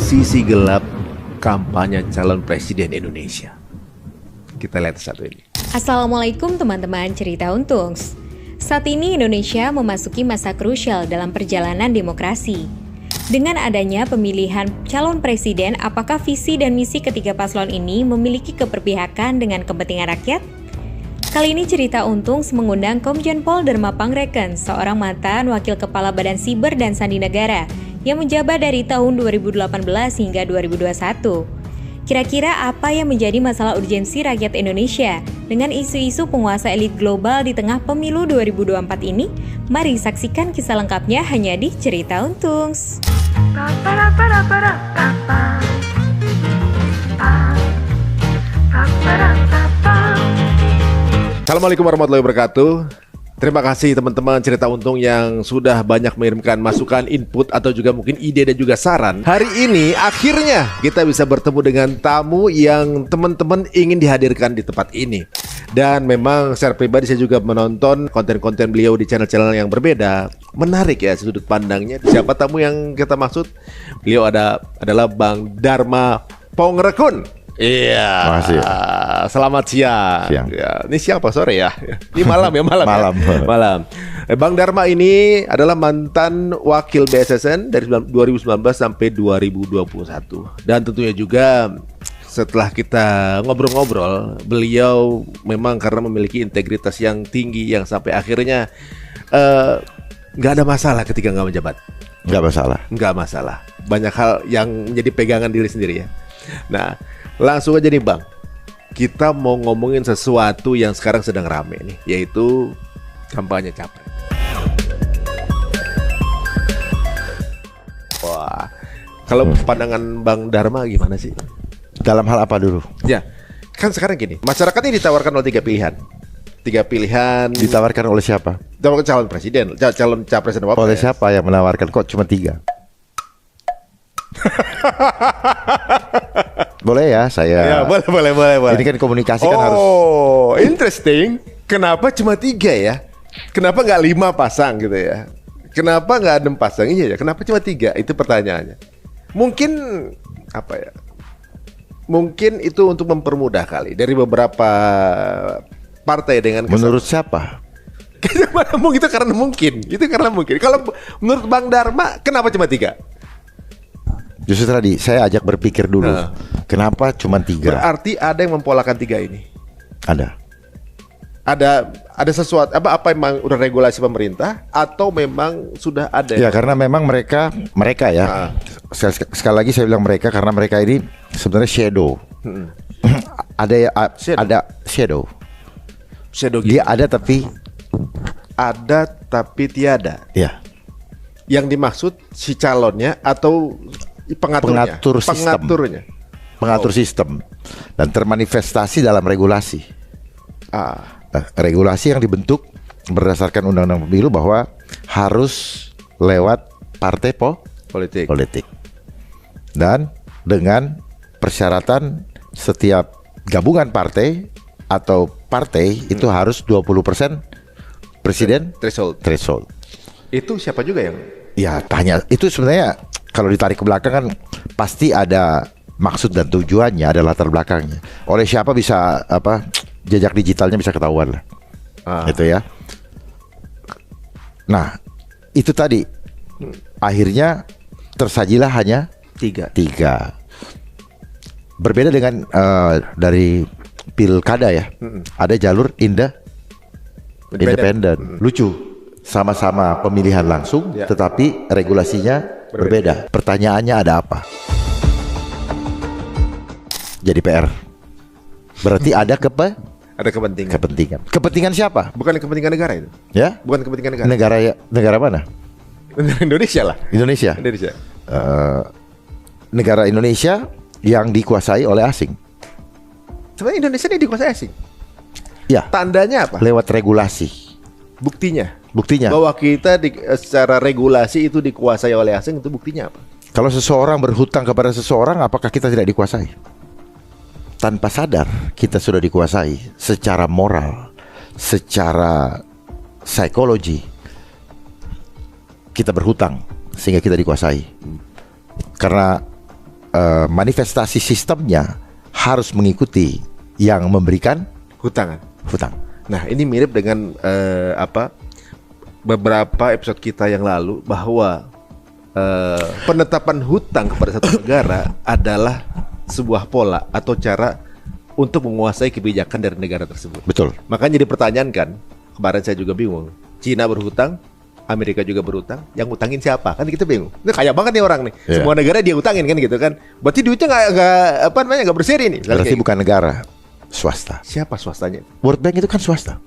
sisi gelap kampanye calon presiden Indonesia. Kita lihat satu ini. Assalamualaikum teman-teman cerita Untungs. Saat ini Indonesia memasuki masa krusial dalam perjalanan demokrasi. Dengan adanya pemilihan calon presiden, apakah visi dan misi ketiga paslon ini memiliki keberpihakan dengan kepentingan rakyat? Kali ini cerita Untungs mengundang Komjen Pol Dharma Pangreken, seorang mantan Wakil Kepala Badan Siber dan Sandi Negara yang menjabat dari tahun 2018 hingga 2021. Kira-kira apa yang menjadi masalah urgensi rakyat Indonesia dengan isu-isu penguasa elit global di tengah pemilu 2024 ini? Mari saksikan kisah lengkapnya hanya di Cerita Untungs. Assalamualaikum warahmatullahi wabarakatuh. Terima kasih teman-teman cerita untung yang sudah banyak mengirimkan masukan, input atau juga mungkin ide dan juga saran. Hari ini akhirnya kita bisa bertemu dengan tamu yang teman-teman ingin dihadirkan di tempat ini. Dan memang secara pribadi saya juga menonton konten-konten beliau di channel-channel yang berbeda. Menarik ya sudut pandangnya. Siapa tamu yang kita maksud? Beliau adalah Bang Dharma Pangreken. Iya. Makasih. Selamat siang. Ya, ini siang apa sore ya? Ini malam ya, malam. Malam. Bang Dharma ini adalah mantan wakil BSSN dari 2019 sampai 2021. Dan tentunya juga setelah kita ngobrol-ngobrol, beliau memang karena memiliki integritas yang tinggi yang sampai akhirnya nggak ada masalah ketika nggak menjabat. Nggak masalah. Banyak hal yang menjadi pegangan diri sendiri ya. Nah, langsung aja nih Bang, kita mau ngomongin sesuatu yang sekarang sedang rame nih, yaitu kampanye capres. Wah, kalau pandangan Bang Dharma gimana sih? Dalam hal apa dulu? Ya, kan sekarang gini, masyarakat ini ditawarkan oleh tiga pilihan. Ditawarkan oleh siapa? Ditawarkan calon presiden, calon capres dan wapres. Oleh siapa yang menawarkan? Kok cuma 3? Boleh ya saya. Ya, boleh. Ini kan komunikasi kan harus. Oh, interesting. Kenapa cuma 3 ya? Kenapa nggak 5 pasang gitu ya? Kenapa nggak 6 pasang? Iya ya. Kenapa cuma 3? Itu pertanyaannya. Mungkin apa ya? Mungkin itu untuk mempermudah kali dari beberapa partai dengan kesan. Menurut siapa? Itu karena mungkin. Kalau menurut Bang Dharma, kenapa cuma 3? Justru tadi saya ajak berpikir dulu. Kenapa cuma 3? Berarti ada yang mempolakan 3 ini. Ada sesuatu apa memang udah regulasi pemerintah atau memang sudah ada? Ya karena memang mereka ya. Sekali lagi saya bilang mereka karena mereka ini sebenarnya shadow. Ada shadow. Shadow gitu. Dia ada tapi tiada. Ya. Yang dimaksud si calonnya atau pengatur sistem dan termanifestasi dalam regulasi. Regulasi yang dibentuk berdasarkan undang-undang pemilu bahwa harus lewat partai politik dan dengan persyaratan setiap gabungan partai atau partai itu harus 20% presiden threshold. Itu siapa juga yang? Ya tanya itu sebenarnya. Kalau ditarik ke belakang kan pasti ada maksud dan tujuannya, ada latar belakangnya. Oleh siapa bisa jejak digitalnya bisa ketahuan lah. Itu ya. Nah, itu tadi akhirnya tersajilah hanya 3. Berbeda dengan dari pilkada ya. Ada jalur independen. Lucu. Sama-sama pemilihan langsung tetapi regulasinya berbeda. Pertanyaannya ada apa? Jadi PR. Berarti ada kepentingan. Kepentingan siapa? Bukan kepentingan negara itu. Ya? Bukan kepentingan negara. Negara mana? Indonesia lah. Indonesia. Negara Indonesia yang dikuasai oleh asing. Sebenarnya Indonesia ini dikuasai asing. Ya. Tandanya apa? Lewat regulasi. Buktinya bahwa kita secara regulasi itu dikuasai oleh asing, itu buktinya apa? Kalau seseorang berhutang kepada seseorang, apakah kita tidak dikuasai? Tanpa sadar kita sudah dikuasai secara moral, secara psikologi. Kita berhutang sehingga kita dikuasai. Karena manifestasi sistemnya harus mengikuti yang memberikan hutang. Nah, ini mirip dengan beberapa episode kita yang lalu bahwa penetapan hutang kepada satu negara adalah sebuah pola atau cara untuk menguasai kebijakan dari negara tersebut. Betul. Makanya jadi pertanyaan kan, kemarin saya juga bingung. Cina berhutang, Amerika juga berhutang, yang utangin siapa? Kan kita bingung. Ini kaya banget nih orang nih. Yeah. Semua negara dia utangin kan gitu kan. Berarti duitnya nggak berseri nih. Berarti bukan negara, swasta. Siapa swastanya? World Bank itu kan swasta.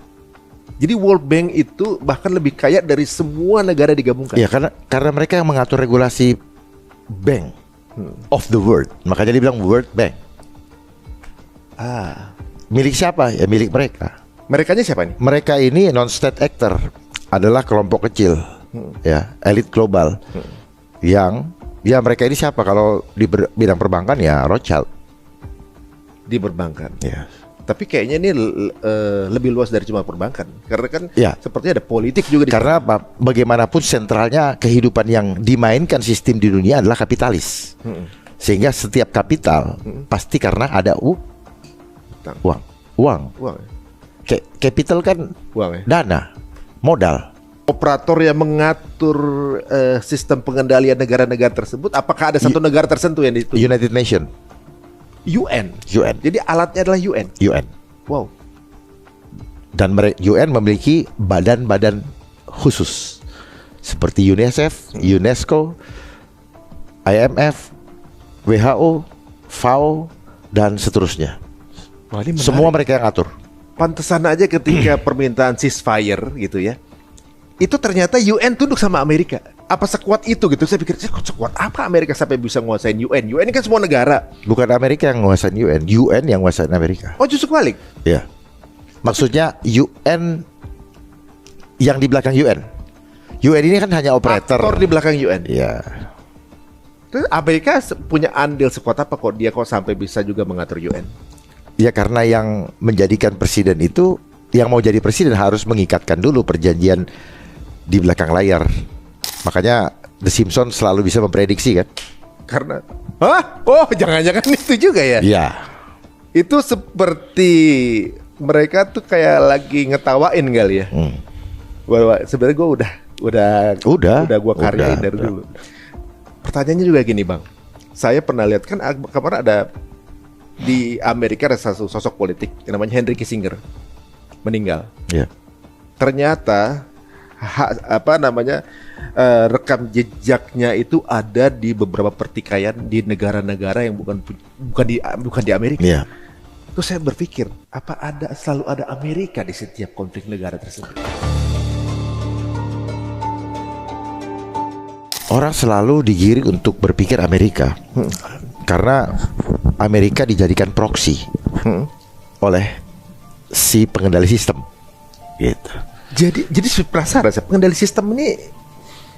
Jadi World Bank itu bahkan lebih kaya dari semua negara digabungkan. Iya, karena mereka yang mengatur regulasi bank of the world. Makanya dia bilang World Bank. Milik siapa? Ya milik mereka. Merekanya siapa nih? Mereka ini non-state actor, adalah kelompok kecil, ya, elit global, yang ya mereka ini siapa? Kalau di bidang perbankan ya Rothschild. Di perbankan. Ya. Tapi kayaknya ini lebih luas dari cuma perbankan, karena kan ya, sepertinya ada politik juga di karena bagaimanapun sentralnya kehidupan yang dimainkan sistem di dunia adalah kapitalis. Sehingga setiap kapital pasti karena ada uang. Capital kan uang, ya? Dana, modal. Operator yang mengatur sistem pengendalian negara-negara tersebut, apakah ada satu negara tertentu yang itu? United Nation. UN. Jadi alatnya adalah UN. Wow. Dan UN memiliki badan-badan khusus seperti UNICEF, UNESCO, IMF, WHO, FAO, dan seterusnya. Wah, ini menarik. Semua mereka yang atur. Pantesan aja ketika permintaan ceasefire gitu ya, itu ternyata UN tunduk sama Amerika. Apa sekuat itu gitu? Saya pikir sekuat apa Amerika sampai bisa nguasain UN? UN ini kan semua negara. Bukan Amerika yang nguasain UN yang nguasain Amerika. Oh, justru balik. Ya. Maksudnya UN yang di belakang UN. UN ini kan hanya operator. Aktor di belakang UN. Iya. Terus Amerika punya andil sekuat apa kok dia sampai bisa juga mengatur UN? Ya karena yang menjadikan presiden itu, yang mau jadi presiden harus mengikatkan dulu perjanjian di belakang layar. Makanya The Simpsons selalu bisa memprediksi kan? Karena jangan-jangan itu juga ya? Iya. Itu seperti mereka tuh kayak lagi ngetawain kali ya. Sebenarnya gue udah gue karyain dari dulu. Pertanyaannya juga gini bang, saya pernah lihat kan kemarin ada di Amerika ada sosok politik yang namanya Henry Kissinger meninggal. Iya. Ternyata rekam jejaknya itu ada di beberapa pertikaian di negara-negara yang bukan di Amerika. Iya. Terus saya berpikir, selalu ada Amerika di setiap konflik negara tersebut? Orang selalu digiring untuk berpikir Amerika, karena Amerika dijadikan proksi oleh si pengendali sistem, gitu. Jadi penasaran, pengendali sistem ini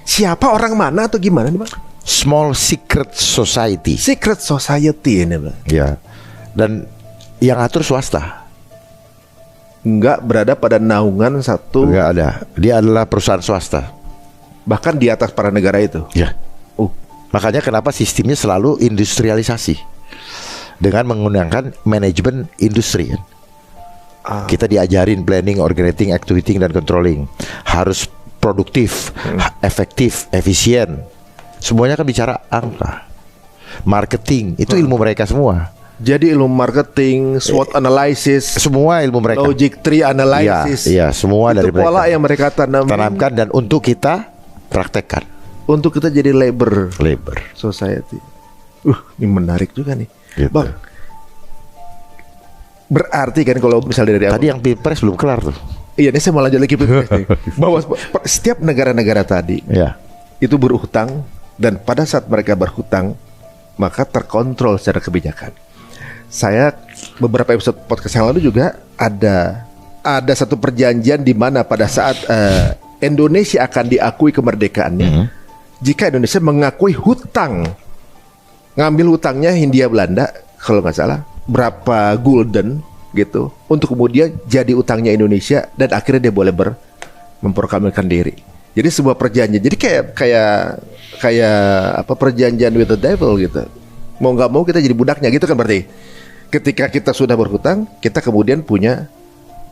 siapa, orang mana atau gimana nih bang? Small secret society. Secret society ini bang. Ya. Dan yang atur swasta. Enggak berada pada naungan satu. Enggak ada. Dia adalah perusahaan swasta. Bahkan di atas para negara itu. Ya. Makanya kenapa sistemnya selalu industrialisasi dengan menggunakan manajemen industri kan? Kita diajarin planning, organizing, activating, dan controlling. Harus produktif, efektif, efisien. Semuanya kan bicara angka. Marketing, itu ilmu mereka semua. Jadi ilmu marketing, SWOT analysis, semua ilmu mereka. Logic tree analysis. Iya, semua itu dari mereka. Itu pola yang mereka tanamkan dan untuk kita praktekkan. Untuk kita jadi labor society. Ini menarik juga nih, gitu. Bang. Berarti kan kalau misalnya dari tadi yang Pilpres belum kelar tuh. Iya, ini saya mau lanjut lagi Pilpres nih. Bahwa setiap negara-negara tadi itu berhutang, dan pada saat mereka berhutang maka terkontrol secara kebijakan. Saya beberapa episode podcast yang lalu juga ada satu perjanjian di mana pada saat Indonesia akan diakui kemerdekaannya, jika Indonesia mengakui hutang, ngambil hutangnya Hindia Belanda kalau nggak salah berapa gulden gitu, untuk kemudian jadi utangnya Indonesia, dan akhirnya dia boleh memproklamirkan diri. Jadi sebuah perjanjian. Jadi kayak perjanjian with the devil gitu. Mau nggak mau kita jadi budaknya gitu kan berarti. Ketika kita sudah berhutang, kita kemudian punya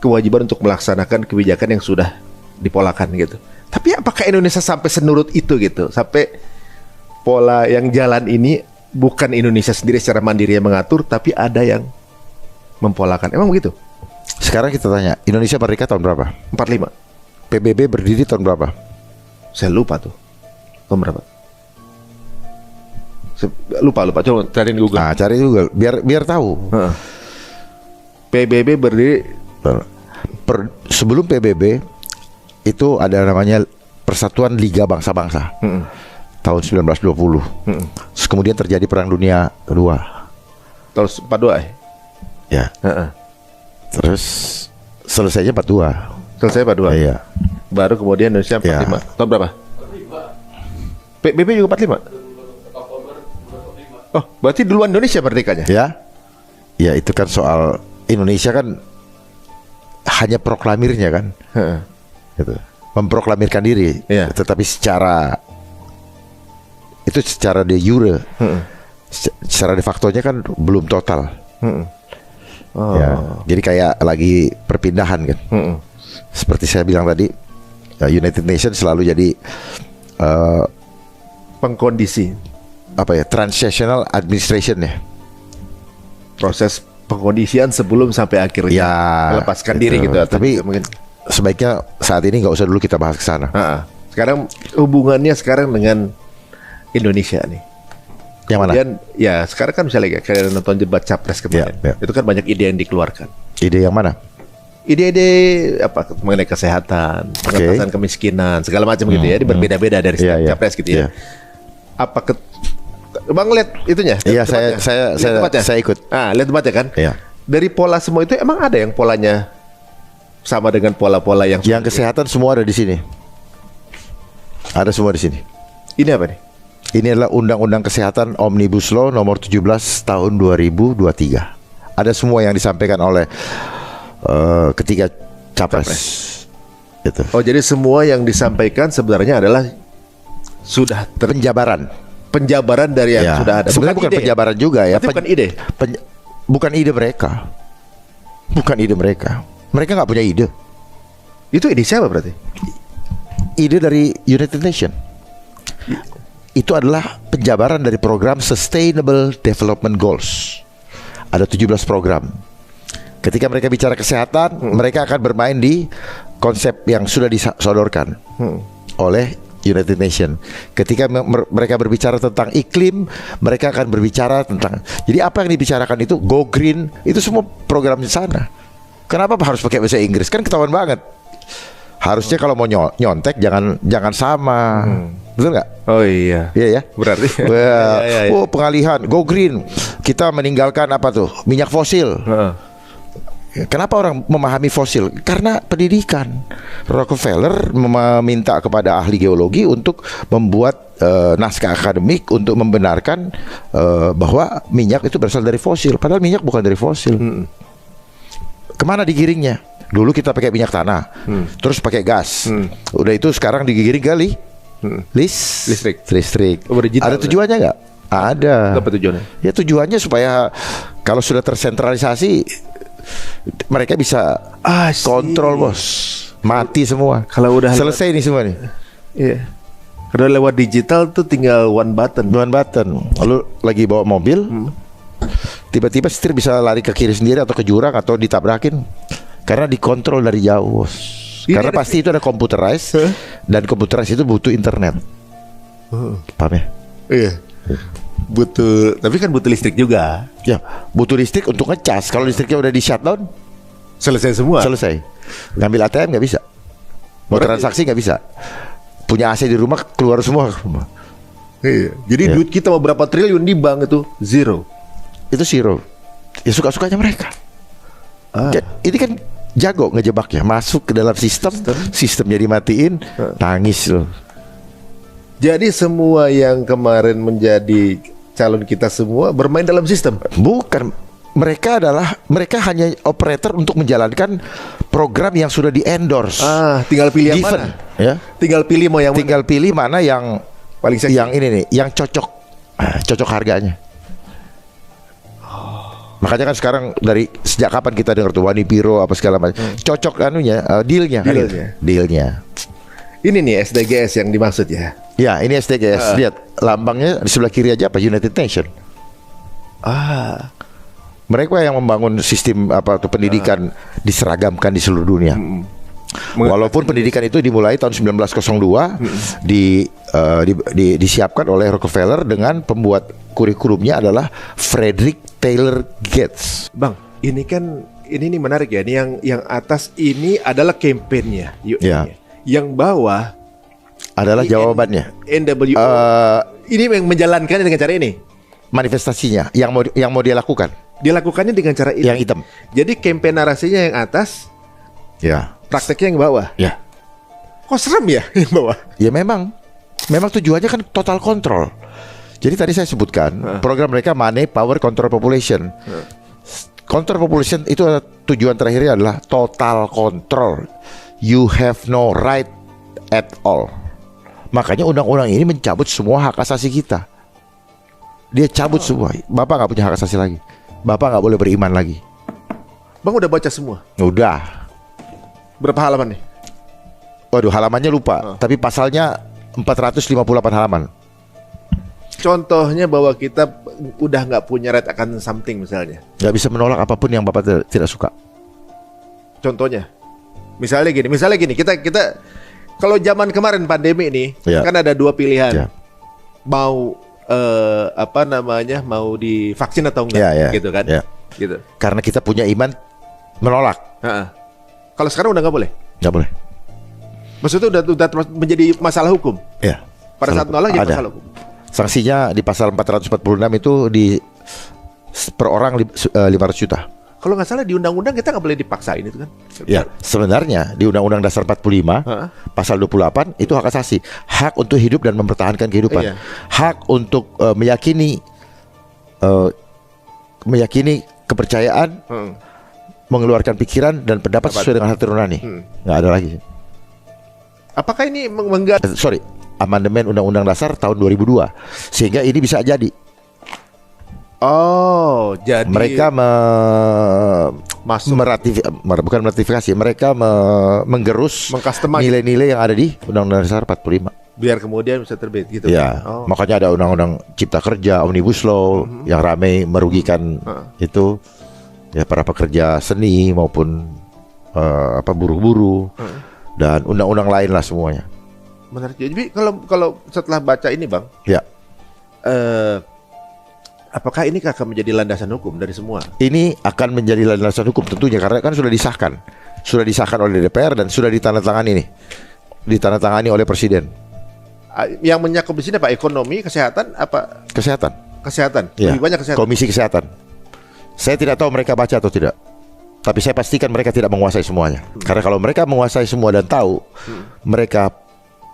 kewajiban untuk melaksanakan kebijakan yang sudah dipolakan gitu. Tapi apakah Indonesia sampai senurut itu gitu? Sampai pola yang jalan ini bukan Indonesia sendiri secara mandiri yang mengatur, tapi ada yang mempolakan. Emang begitu? Sekarang kita tanya, Indonesia merdeka tahun berapa? 45. PBB berdiri tahun berapa? Saya lupa tuh. Tahun berapa? Lupa. Coba cariin Google. Nah, cari Google biar tahu. PBB berdiri sebelum PBB itu ada namanya Persatuan Liga Bangsa-Bangsa. Tahun 1920. Terus kemudian terjadi Perang Dunia Kedua. Tahun 42 ya. Terus selesainya 42. Selesai 42. Iya. Baru kemudian Indonesia 45. Ya. Tahun berapa? 45. PBB juga 45. Oh, berarti duluan Indonesia merdekanya? Ya. Ya, itu kan soal Indonesia kan hanya proklamirnya kan. Gitu. Memproklamirkan diri. Tetapi secara de jure. Secara de factonya kan belum total. Ya, jadi kayak lagi perpindahan kan. Seperti saya bilang tadi, United Nations selalu jadi pengkondisi transitional administration ya, proses pengkondisian sebelum sampai akhirnya melepaskan diri gitu. Tapi mungkin sebaiknya saat ini nggak usah dulu kita bahas ke sana. Sekarang hubungannya sekarang dengan Indonesia nih. Yang mana? Kemudian ya sekarang kan misalnya kayak nonton debat capres kemarin, itu kan banyak ide yang dikeluarkan. Ide yang mana? Ide-ide mengenai kesehatan, pengentasan kemiskinan, segala macam gitu ya. Ini berbeda-beda dari setiap capres gitu ya. Bang lihat itunya? Iya, saya ikut. Lihat tempatnya kan? Iya. Dari pola semua itu emang ada yang polanya sama dengan pola-pola yang kesehatan semua ada di sini. Ada semua di sini. Ini apa nih? Ini adalah Undang-Undang Kesehatan Omnibus Law nomor 17 tahun 2023. Ada semua yang disampaikan oleh ketiga capres. Gitu. Oh, jadi semua yang disampaikan sebenarnya adalah sudah penjabaran dari yang sudah ada. Sebenarnya bukan penjabaran juga ya. Bukan ide. Bukan ide mereka. Bukan ide mereka. Mereka nggak punya ide. Itu ide siapa berarti? Ide dari United Nations. Itu adalah penjabaran dari program Sustainable Development Goals. Ada 17 program. Ketika mereka bicara kesehatan, mereka akan bermain di konsep yang sudah disodorkan oleh United Nations. Ketika mereka berbicara tentang iklim, mereka akan berbicara tentang. Jadi apa yang dibicarakan itu go green, itu semua program di sana. Kenapa harus pakai bahasa Inggris? Kan ketahuan banget. Harusnya kalau mau nyontek jangan sama. Betul nggak? Oh iya. Iya ya. Berarti. Oh, pengalihan go green. Kita meninggalkan minyak fosil. Kenapa orang memahami fosil? Karena pendidikan. Rockefeller meminta kepada ahli geologi untuk membuat naskah akademik untuk membenarkan bahwa minyak itu berasal dari fosil. Padahal minyak bukan dari fosil. Kemana digiringnya? Dulu kita pakai minyak tanah, terus pakai gas. Udah itu sekarang digiring kali listrik. Ada tujuannya nggak? Ada. Apa tujuannya? Ya tujuannya supaya kalau sudah tersentralisasi, mereka bisa kontrol bos, mati semua. Kalau udah selesai nih semua nih. Iya. Kalau lewat digital tuh tinggal one button. Lalu lagi bawa mobil, tiba-tiba setir bisa lari ke kiri sendiri atau ke jurang atau ditabrakin karena dikontrol dari jauh. Karena pasti itu ada computerized dan computerized itu butuh internet. Paham ya? Iya. Tapi kan butuh listrik juga. Ya, butuh listrik untuk ngecas. Kalau listriknya udah di shutdown, selesai semua. Selesai. Ngambil ATM nggak bisa. Mau transaksi nggak bisa. Punya AC di rumah keluar semua. Iya. Jadi duit kita mau berapa triliun di bank itu zero. Itu zero. Ya suka-sukanya mereka. Ini kan jago ngejebaknya. Masuk ke dalam sistemnya dimatiin, tangis loh. Jadi semua yang kemarin menjadi calon kita semua bermain dalam sistem? Bukan. Mereka hanya operator untuk menjalankan program yang sudah di-endorse. Tinggal pilih yang mana? Ya. Tinggal pilih mana yang paling seksi. Yang ini nih, yang cocok harganya. Makanya kan sekarang dari sejak kapan kita dengar tuh Wani Piro apa segala macam. Cocok anunya, dealnya. Ini nih SDGs yang dimaksud ya. Ya, ini SDGs. Lihat lambangnya di sebelah kiri aja apa, United Nation. Mereka yang membangun sistem pendidikan diseragamkan di seluruh dunia. Walaupun pendidikan itu dimulai tahun 1902 disiapkan oleh Rockefeller dengan pembuat kurikulumnya adalah Frederick Taylor Gates. Bang, ini nih menarik ya. Ini yang atas ini adalah kampanyenya. Yang bawah adalah jawabannya. NWO. Ini yang menjalankannya dengan cara ini. Manifestasinya yang mau dia lakukan. Dia lakukannya dengan cara ini. Yang hitam. Jadi kampanye narasinya yang atas. Ya. Prakteknya yang bawah. Ya. Kok serem ya yang bawah? Ya memang tujuannya kan total kontrol. Jadi tadi saya sebutkan program mereka Money, Power, Control Population. Control Population itu tujuan terakhirnya adalah total control. You have no right at all. Makanya undang-undang ini mencabut semua hak asasi kita. Dia cabut semua. Bapak nggak punya hak asasi lagi. Bapak nggak boleh beriman lagi. Bang udah baca semua? Udah. Berapa halaman nih? Waduh, halamannya lupa. Tapi pasalnya 458 halaman. Contohnya bahwa kita udah nggak punya right akan something misalnya. Nggak bisa menolak apapun yang Bapak tidak suka. Contohnya, misalnya gini, kita kalau zaman kemarin pandemi ini kan ada dua pilihan, mau mau divaksin atau enggak, gitu kan? Gitu. Karena kita punya iman menolak. Kalau sekarang udah nggak boleh. Nggak boleh. Maksudnya udah menjadi masalah hukum. Ya. Pada saat nolak jadi masalah hukum. Sanksinya di pasal 446 itu per orang 500 juta. Kalau nggak salah di undang-undang kita nggak boleh dipaksain itu kan? Ya, sebenarnya di Undang-Undang Dasar 45 pasal 28 itu hak asasi, hak untuk hidup dan mempertahankan kehidupan, hak untuk meyakini kepercayaan, mengeluarkan pikiran dan pendapat sesuai dengan hati nurani. Nggak ada lagi. Apakah ini amandemen Undang-Undang Dasar tahun 2002 sehingga ini bisa jadi. Oh, jadi mereka bukan meratifikasi, mereka menggerus nilai-nilai yang ada di Undang-Undang Dasar 45. Biar kemudian bisa terbit gitu. Ya, makanya ada Undang-Undang Cipta Kerja, Omnibus Law yang ramai merugikan itu ya para pekerja seni maupun buruh-buruh dan undang-undang lain lah semuanya. Menarik. Jadi kalau setelah baca ini, Bang, apakah ini akan menjadi landasan hukum dari semua? Ini akan menjadi landasan hukum tentunya karena kan sudah disahkan oleh DPR dan sudah ditandatangani oleh Presiden. Yang menyakup di sini apa? Ekonomi, kesehatan, apa? Kesehatan. Ya. Lebih banyak kesehatan. Komisi Kesehatan. Saya tidak tahu mereka baca atau tidak. Tapi saya pastikan mereka tidak menguasai semuanya. Karena kalau mereka menguasai semua dan tahu, mereka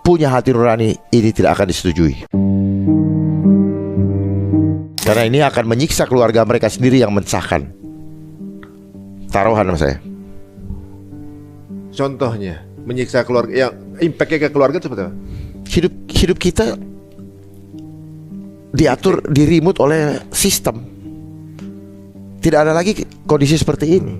punya hati nurani, ini tidak akan disetujui. Karena ini akan menyiksa keluarga mereka sendiri yang mensahkan. Taruhan sama saya. Contohnya, menyiksa keluarga, yang impactnya ke keluarga itu seperti apa? Hidup kita diatur, dirimut oleh sistem. Tidak ada lagi kondisi seperti ini.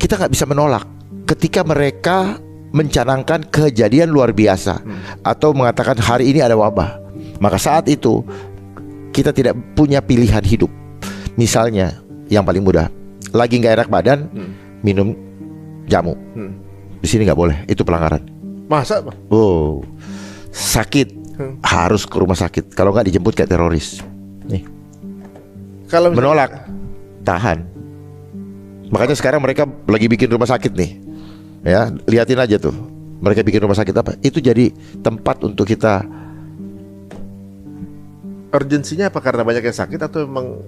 Kita nggak bisa menolak ketika mereka mencanangkan kejadian luar biasa atau mengatakan hari ini ada wabah. Maka saat itu kita tidak punya pilihan hidup. Misalnya yang paling mudah, lagi nggak enak badan, minum jamu. Di sini nggak boleh, itu pelanggaran. Masa? Oh, sakit harus ke rumah sakit. Kalau nggak dijemput kayak teroris. Nih. Kalau menolak, tahan. Makanya sekarang mereka lagi bikin rumah sakit nih. Ya, liatin aja tuh. Mereka bikin rumah sakit apa? Itu jadi tempat untuk kita. Urgensinya apa karena banyak yang sakit atau memang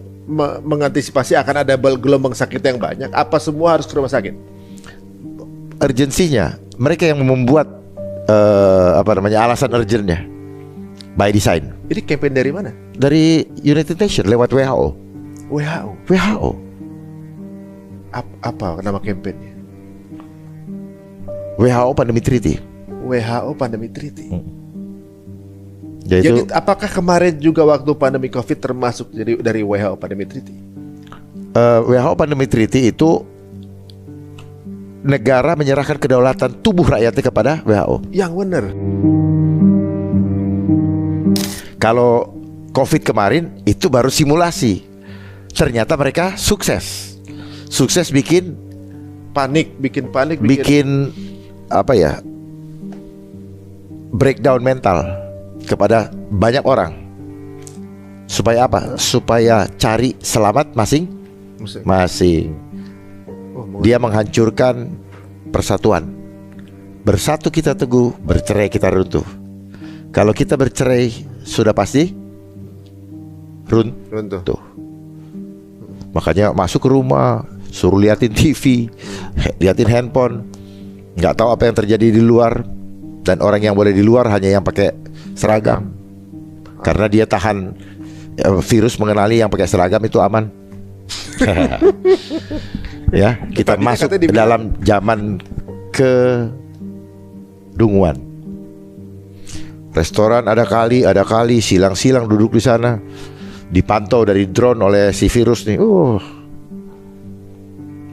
mengantisipasi akan ada gelombang sakit yang banyak? Apa semua harus ke rumah sakit? Urgensinya, mereka yang membuat alasan urgentnya by design. Ini campaign dari mana? Dari United Nations lewat WHO. WHO. Apa nama campaignnya? WHO Pandemic Treaty. WHO Pandemic Treaty. Jadi apakah kemarin juga waktu pandemi COVID termasuk jadi dari WHO Pandemic Treaty? WHO Pandemic Treaty itu negara menyerahkan kedaulatan tubuh rakyatnya kepada WHO. Yang benar. Kalau COVID kemarin itu baru simulasi. Ternyata mereka sukses. Sukses bikin panik, bikin apa ya? Breakdown mental kepada banyak orang. Supaya apa? Supaya cari selamat masing-masing. Dia menghancurkan persatuan. Bersatu kita teguh, bercerai kita runtuh. Kalau kita bercerai sudah pasti runtuh. Tuh. Makanya masuk ke rumah, suruh liatin TV, liatin handphone, nggak tahu apa yang terjadi di luar. Dan orang yang boleh di luar hanya yang pakai seragam, karena dia tahan virus mengenali yang pakai seragam itu aman. Ya, kita masuk ke dalam zaman kedunguan. Restoran ada kali silang-silang duduk di sana, dipantau dari drone oleh si virus nih.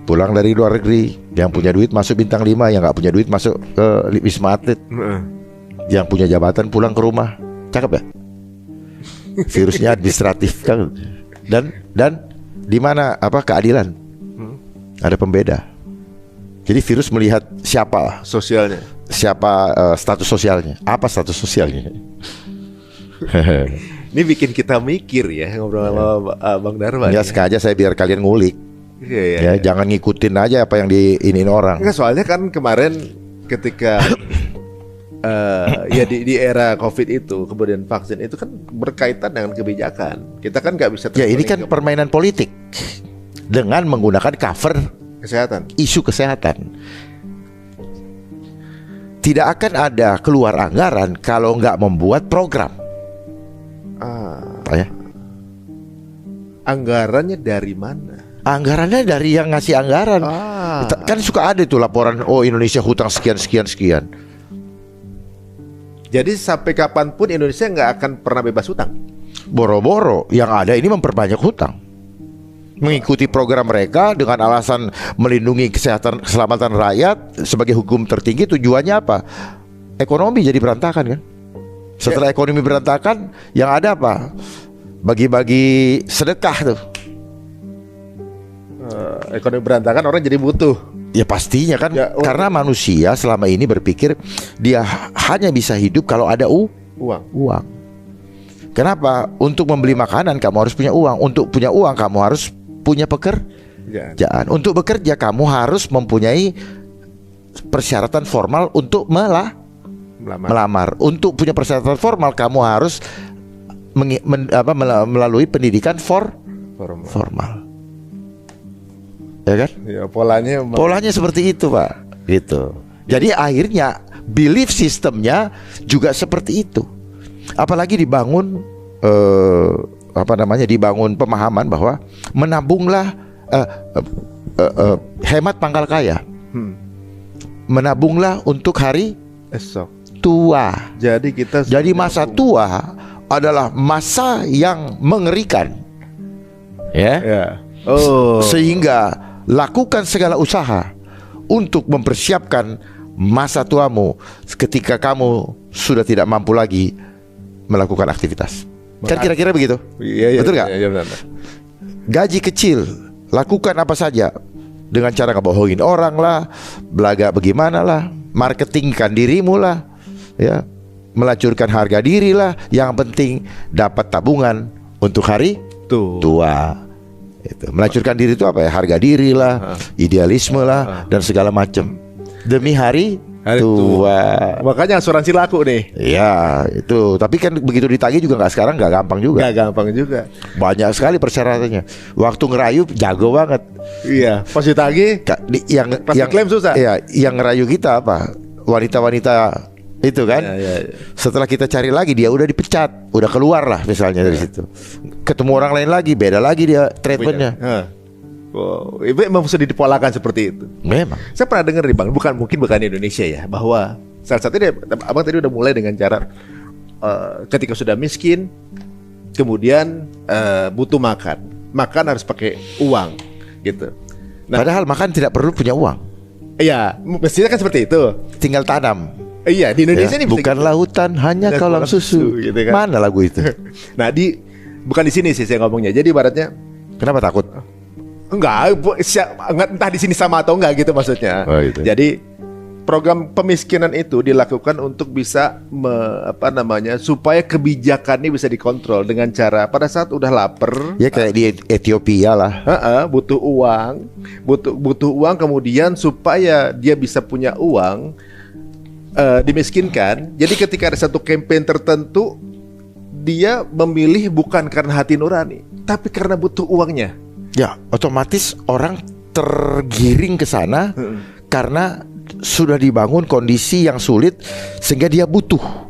Pulang dari luar negeri, yang punya duit masuk bintang 5, yang nggak punya duit masuk ke Wisma Atlet. Yang punya jabatan pulang ke rumah. Cakep ya? Virusnya administratif kan. Dan di mana keadilan? Ada pembeda. Jadi virus melihat siapa sosialnya, siapa status sosialnya, apa status sosialnya. Ini bikin kita mikir ya, ngobrol sama Bang Darman. Ya sengaja saya biar kalian ngulik. Ya, jangan ngikutin aja apa yang diinin orang. Nggak, soalnya kan kemarin ketika ya di era COVID itu, kemudian vaksin itu kan berkaitan dengan kebijakan. Kita kan nggak bisa. Ya ini kan permainan politik dengan menggunakan cover kesehatan, isu kesehatan. Tidak akan ada keluar anggaran kalau nggak membuat program. Ya. Anggarannya dari mana? Anggarannya dari yang ngasih anggaran. Kan suka ada tuh laporan, Indonesia hutang sekian. Jadi sampai kapanpun Indonesia nggak akan pernah bebas hutang. Boro-boro yang ada ini memperbanyak hutang. Mengikuti program mereka dengan alasan melindungi keselamatan rakyat sebagai hukum tertinggi. Tujuannya apa? Ekonomi jadi berantakan kan. Setelah ekonomi berantakan, yang ada apa? Bagi-bagi sedekah tuh. Ekonomi berantakan, orang jadi butuh. Ya pastinya kan, karena manusia selama ini berpikir dia hanya bisa hidup kalau ada uang. Kenapa? Untuk membeli makanan kamu harus punya uang. Untuk punya uang kamu harus punya pekerjaan. Untuk bekerja kamu harus mempunyai persyaratan formal untuk melamar. Untuk punya persyaratan formal kamu harus melalui pendidikan formal. Ya kan? Ya, polanya seperti itu, Pak. Gitu. Jadi akhirnya belief sistemnya juga seperti itu. Apalagi dibangun dibangun pemahaman bahwa menabunglah hemat pangkal kaya. Menabunglah untuk hari esok tua. Jadi masa tua adalah masa yang mengerikan. Ya. Sehingga lakukan segala usaha untuk mempersiapkan masa tuamu ketika kamu sudah tidak mampu lagi melakukan aktivitas. Kan kira-kira begitu? Iya, betul nggak? Iya, gaji kecil, lakukan apa saja dengan cara ngebohongin orang lah, belaga bagaimana lah, marketingkan dirimu lah, ya, melacurkan harga diri lah. Yang penting dapat tabungan untuk hari tua. Itu. Melacurkan diri itu apa ya? Harga diri lah, idealisme lah, dan segala macam demi hari tua. Makanya asuransi laku nih. Ya itu. Tapi kan begitu ditagih juga sekarang nggak gampang juga. Nggak gampang juga. Banyak sekali persyaratannya. Waktu ngerayu jago banget. Iya. Pas ditagih, yang klaim susah. Iya. Yang ngerayu kita apa? Wanita-wanita itu kan. Ya. Setelah kita cari lagi dia udah dipecat, udah keluar lah misalnya dari situ. Ketemu orang lain lagi, beda lagi dia treatmentnya. Wow, itu memang sudah dipolakan seperti itu. Memang. Saya pernah dengar nih Bang, mungkin bukan di Indonesia ya, bahwa salah satunya Abang tadi udah mulai dengan cara ketika sudah miskin, kemudian butuh makan harus pakai uang, gitu. Nah, padahal makan tidak perlu punya uang. Iya, mestinya kan seperti itu. Tinggal tanam. Iya, di Indonesia ini bukan lautan hanya kolam susu. Gitu kan. Mana lagu itu? Nah, bukan di sini sih saya ngomongnya. Jadi ibaratnya, kenapa takut? Enggak, entah di sini sama atau enggak gitu maksudnya. Oh, gitu. Jadi program pemiskinan itu dilakukan untuk bisa supaya kebijakannya bisa dikontrol dengan cara pada saat udah lapar. Ya kayak di Ethiopia lah. Butuh uang kemudian supaya dia bisa punya uang, dimiskinkan. Jadi ketika ada satu campaign tertentu, dia memilih bukan karena hati nurani, tapi karena butuh uangnya. Ya, otomatis orang tergiring ke sana karena sudah dibangun kondisi yang sulit sehingga dia butuh.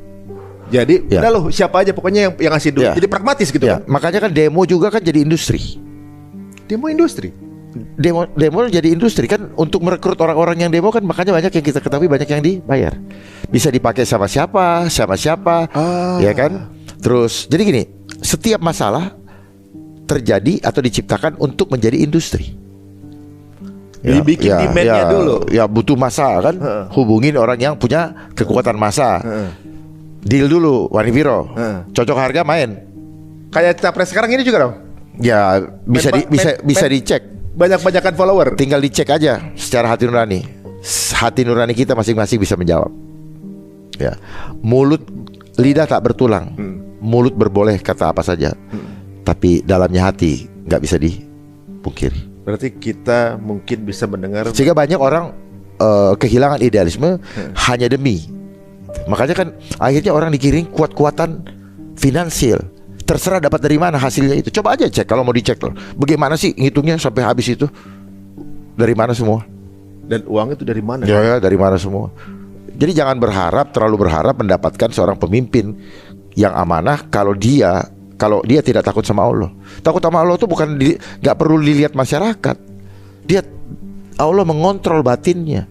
Jadi udah loh, siapa aja pokoknya yang ngasih duit. Jadi pragmatis gitu kan. Makanya kan demo juga kan jadi industri. Demo jadi industri kan, untuk merekrut orang-orang yang demo kan. Makanya banyak yang kita ketahui, banyak yang dibayar. Bisa dipakai sama siapa, ya kan. Terus jadi gini, setiap masalah terjadi atau diciptakan untuk menjadi industri. Dibikin demand-nya dulu. Ya butuh massa kan. Hubungin orang yang punya kekuatan massa. Deal dulu, Wani Viro. Cocok harga main. Kayak capres sekarang ini juga dong. Ya bisa dicek. Banyak-banyakan follower. Tinggal dicek aja secara hati nurani. Hati nurani kita masing-masing bisa menjawab. Ya, lidah tak bertulang. Mulut berboleh kata apa saja. Tapi dalamnya hati nggak bisa dipungkiri. Berarti kita mungkin bisa mendengar. Sehingga banyak orang kehilangan idealisme hanya demi. Makanya kan akhirnya orang dikirim kuat-kuatan finansial. Terserah dapat dari mana hasilnya itu. Coba aja cek kalau mau dicek loh. Bagaimana sih ngitungnya sampai habis itu? Dari mana semua? Dan uang itu dari mana? Ya dari mana semua. Jadi jangan terlalu berharap mendapatkan seorang pemimpin yang amanah kalau dia tidak takut sama Allah. Takut sama Allah itu bukan nggak perlu dilihat masyarakat. Allah mengontrol batinnya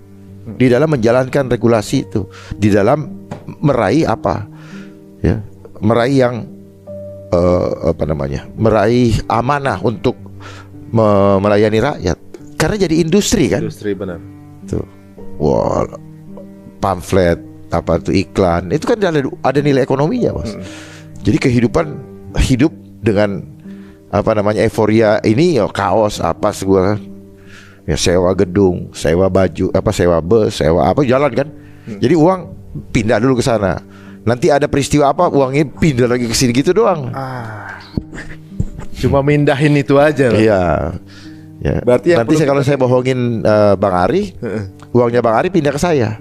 di dalam menjalankan regulasi itu, di dalam meraih apa? Ya, meraih yang meraih amanah untuk melayani rakyat. Karena jadi industri kan? Industri, benar. Tuh, pamflet iklan itu kan ada nilai ekonominya, Bos. Jadi hidup dengan euforia ini kaos segala sewa gedung, sewa baju, sewa bus, sewa jalan kan. Jadi uang pindah dulu ke sana. Nanti ada peristiwa uangnya pindah lagi ke sini gitu doang. Cuma mindahin itu aja loh. Iya. Ya. Berarti nanti kalau saya bohongin Bang Ari, uangnya Bang Ari pindah ke saya.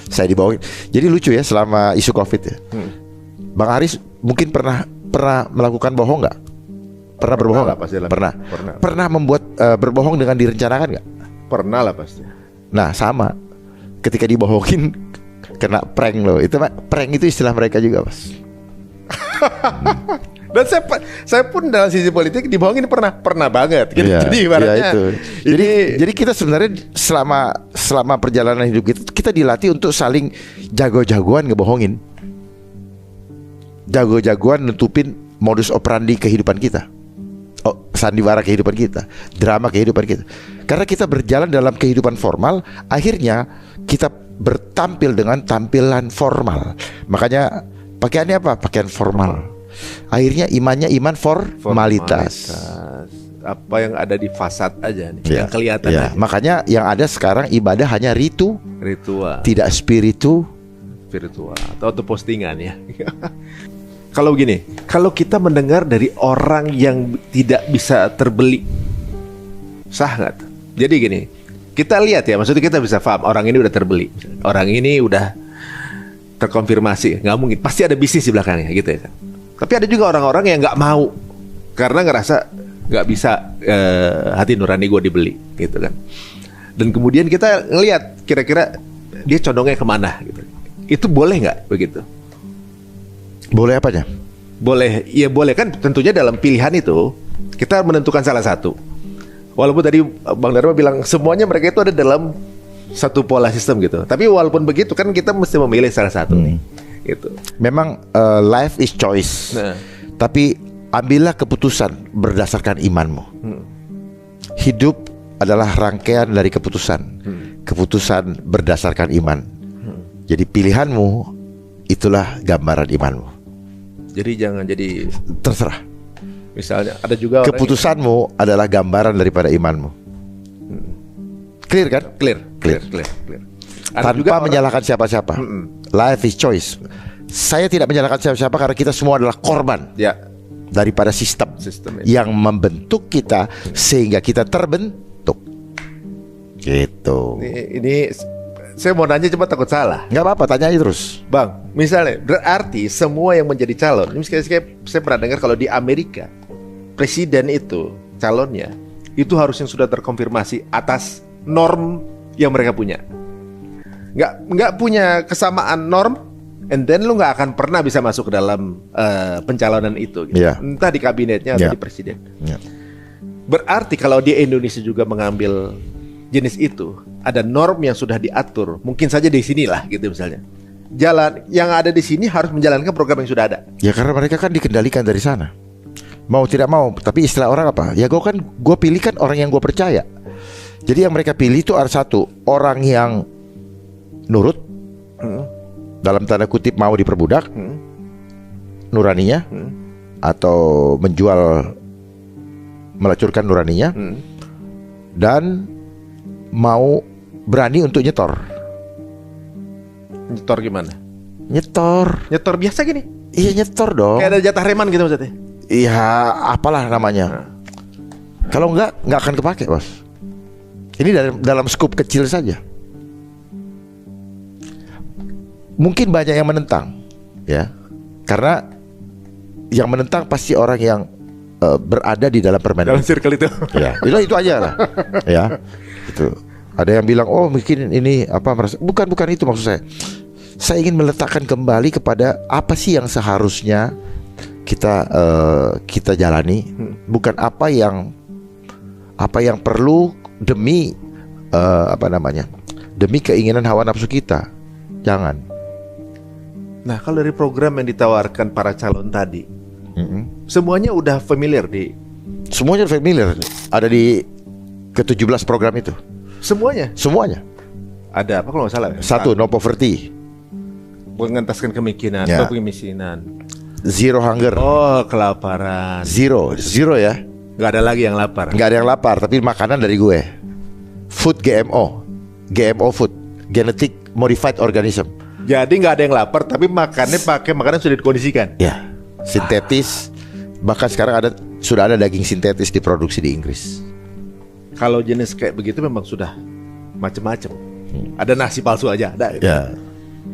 Saya dibohongin. Jadi lucu ya selama isu Covid ya. Bang Ari mungkin pernah melakukan bohong nggak? Pernah berbohong nggak? Pernah membuat berbohong dengan direncanakan nggak? Pernah lah pasti. Nah sama, ketika dibohongin kena prank loh. Itu prank itu istilah mereka juga, Mas. Dan saya pun dalam sisi politik dibohongin pernah banget. Gitu. Iya, jadi ibaratnya. Iya jadi kita sebenarnya selama perjalanan hidup kita dilatih untuk saling jago-jagoan ngebohongin. Jago-jagoan nutupin modus operandi kehidupan kita. Sandiwara kehidupan kita, drama kehidupan kita. Karena kita berjalan dalam kehidupan formal, akhirnya kita bertampil dengan tampilan formal. Makanya pakaiannya apa? Pakaian formal. Akhirnya imannya iman formalitas. Apa yang ada di fasad aja nih, yang kelihatan aja. Makanya yang ada sekarang ibadah hanya ritual, tidak spiritual atau postingan ya. Kalau begini, kalau kita mendengar dari orang yang tidak bisa terbeli, sah nggak? Jadi gini, kita lihat ya, maksudnya kita bisa paham orang ini udah terbeli, orang ini udah terkonfirmasi, nggak mungkin, pasti ada bisnis di belakangnya gitu ya. Tapi ada juga orang-orang yang nggak mau karena ngerasa nggak bisa hati nurani gue dibeli, gitu kan. Dan kemudian kita ngelihat kira-kira dia condongnya kemana, gitu. Itu boleh nggak begitu? Boleh apanya? Boleh, ya boleh kan tentunya dalam pilihan itu kita menentukan salah satu. Walaupun tadi Bang Dharma bilang semuanya mereka itu ada dalam satu pola sistem gitu. Tapi walaupun begitu kan kita mesti memilih salah satu nih. Itu. Memang life is choice. Tapi ambillah keputusan berdasarkan imanmu. Hidup adalah rangkaian dari keputusan. Keputusan berdasarkan iman. Jadi pilihanmu itulah gambaran imanmu. Jadi jangan jadi terserah. Misalnya ada juga keputusanmu adalah gambaran daripada imanmu. Clear kan? Clear. Tanpa menyalahkan siapa-siapa. Life is choice. Saya tidak menyalahkan siapa-siapa karena kita semua adalah korban daripada sistem yang membentuk kita sehingga kita terbentuk. Gitu. Ini saya mau nanya, coba takut salah. Nggak apa-apa, tanya aja terus. Bang, misalnya berarti semua yang menjadi calon, ini saya pernah dengar kalau di Amerika presiden itu calonnya itu harus yang sudah terkonfirmasi atas norm yang mereka punya. Nggak punya kesamaan norm, and then lu nggak akan pernah bisa masuk ke dalam pencalonan itu, gitu. Entah di kabinetnya atau di presiden. Berarti kalau di Indonesia juga mengambil jenis itu, ada norm yang sudah diatur. Mungkin saja di sinilah gitu misalnya. Jalan yang ada di sini harus menjalankan program yang sudah ada. Ya karena mereka kan dikendalikan dari sana. Mau tidak mau, tapi istilah orang apa? Ya gue pilih kan orang yang gue percaya. Jadi yang mereka pilih itu ada satu, orang yang nurut, dalam tanda kutip mau diperbudak, nuraninya, atau menjual, melacurkan nuraninya, dan mau berani untuk nyetor. Nyetor gimana? Nyetor biasa gini? Iya nyetor dong. Kayak ada jatah reman gitu maksudnya? Iya, apalah namanya. Kalau nggak akan kepake, bos. Ini dalam skup kecil saja. Mungkin banyak yang menentang, ya, karena yang menentang pasti orang yang berada di dalam permainan. Dalam circle itu. Ya, itu aja lah. Ya, itu. Ada yang bilang, oh mungkin ini apa merasa. Bukan itu maksud saya. Saya ingin meletakkan kembali kepada apa sih yang seharusnya kita jalani, bukan apa yang perlu demi demi keinginan hawa nafsu kita. Jangan. Nah, kalau dari program yang ditawarkan para calon tadi, semuanya udah familiar semuanya familiar. Ada di ke-17 program itu. Semuanya. Ada apa kalau nggak salah? Satu, no poverty, mengentaskan kemiskinan, kemiskinan. Zero hunger. Oh, kelaparan. Zero ya. Gak ada lagi yang lapar. Gak ada yang lapar, tapi makanan dari gue. Food GMO food, genetic modified organism. Jadi gak ada yang lapar, tapi makannya pakai makanan sudah dikondisikan. Ya, sintetis. Bahkan sekarang sudah ada daging sintetis diproduksi di Inggris. Kalau jenis kayak begitu memang sudah macam-macam. Ada nasi palsu aja, ada. Ya,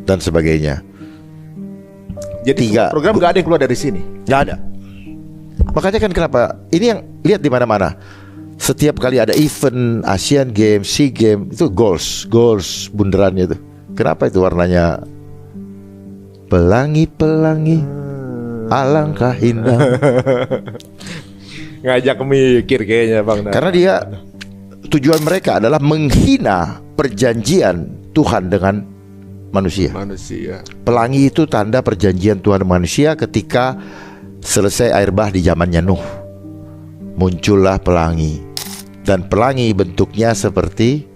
dan sebagainya. Jadi program gak ada yang keluar dari sini. Gak ada. Makanya kan kenapa ini yang lihat di mana-mana. Setiap kali ada event Asian Games, SEA Games, itu goals bunderannya itu. Kenapa itu warnanya pelangi alangkah indah. Ngajak mikir kayaknya Bang. Karena dia tujuan mereka adalah menghina perjanjian Tuhan dengan manusia. Pelangi itu tanda perjanjian Tuhan dan manusia ketika selesai air bah di zamannya Nuh. Muncullah pelangi. Dan pelangi bentuknya seperti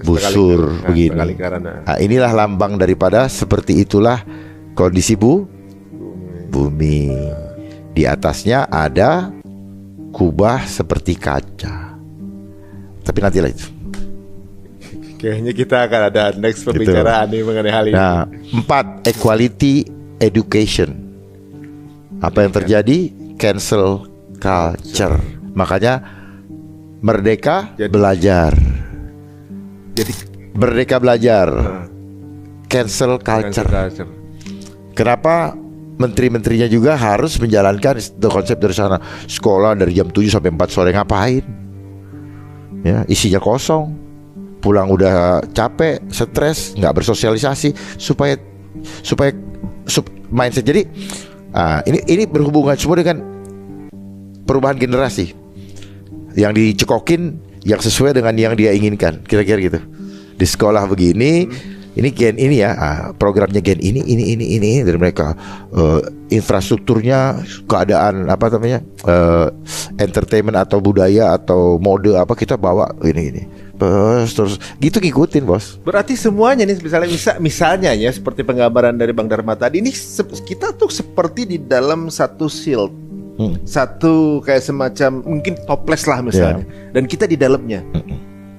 busur begini. Nah, inilah lambang daripada seperti itulah kondisi bumi. Di atasnya ada kubah seperti kaca. Tapi nantilah itu. Kayaknya kita akan ada next pembicaraan nih mengenai hal ini. Nah, 4, equality education. Apa yang terjadi? Cancel culture. Makanya merdeka belajar. Jadi merdeka belajar. Cancel culture. Kenapa menteri-menterinya juga harus menjalankan konsep dari sana? Sekolah dari jam 7 sampai 4 sore ngapain? Ya, isinya kosong. Pulang udah capek, stres, nggak bersosialisasi supaya mindset. Jadi ini berhubungan semua dengan perubahan generasi yang dicekokin yang sesuai dengan yang dia inginkan, kira-kira gitu. Di sekolah begini, ini gen ini ya, programnya gen ini dari mereka, infrastrukturnya, keadaan apa namanya, entertainment atau budaya atau mode apa kita bawa ini terus gitu ngikutin bos. Berarti semuanya nih misalnya ya seperti penggambaran dari Bang Dharma tadi ini kita tuh seperti di dalam satu shield, satu kayak semacam mungkin toples lah misalnya, dan kita di dalamnya.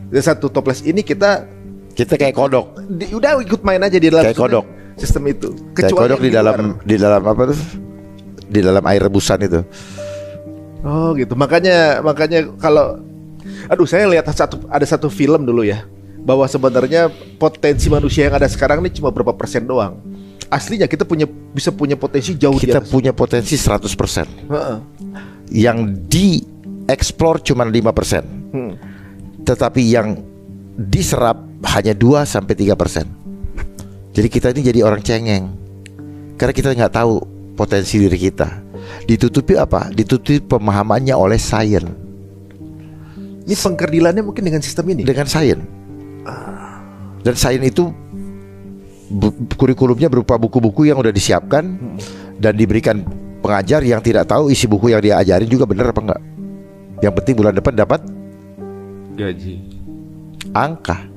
Di satu toples ini kita kayak kodok. Udah ikut main aja di dalam kayak kodok sistem itu. Kecuali kodok di dalam apa tuh? Di dalam air rebusan itu. Oh gitu. Makanya kalau saya lihat ada satu film dulu ya, bahwa sebenarnya potensi manusia yang ada sekarang ini cuma berapa persen doang. Aslinya kita bisa punya potensi jauh. Kita punya potensi 100%. Yang dieksplor cuma 5%. Tetapi yang diserap hanya 2-3%. Jadi kita ini jadi orang cengeng karena kita nggak tahu potensi diri kita. Ditutupi apa? Ditutupi pemahamannya oleh sains. Ini pengkerdilannya mungkin dengan sistem ini. Dengan sains. Dan sains itu kurikulumnya berupa buku-buku yang udah disiapkan dan diberikan pengajar yang tidak tahu isi buku yang dia ajarin juga benar apa enggak. Yang penting bulan depan dapat gaji, angka.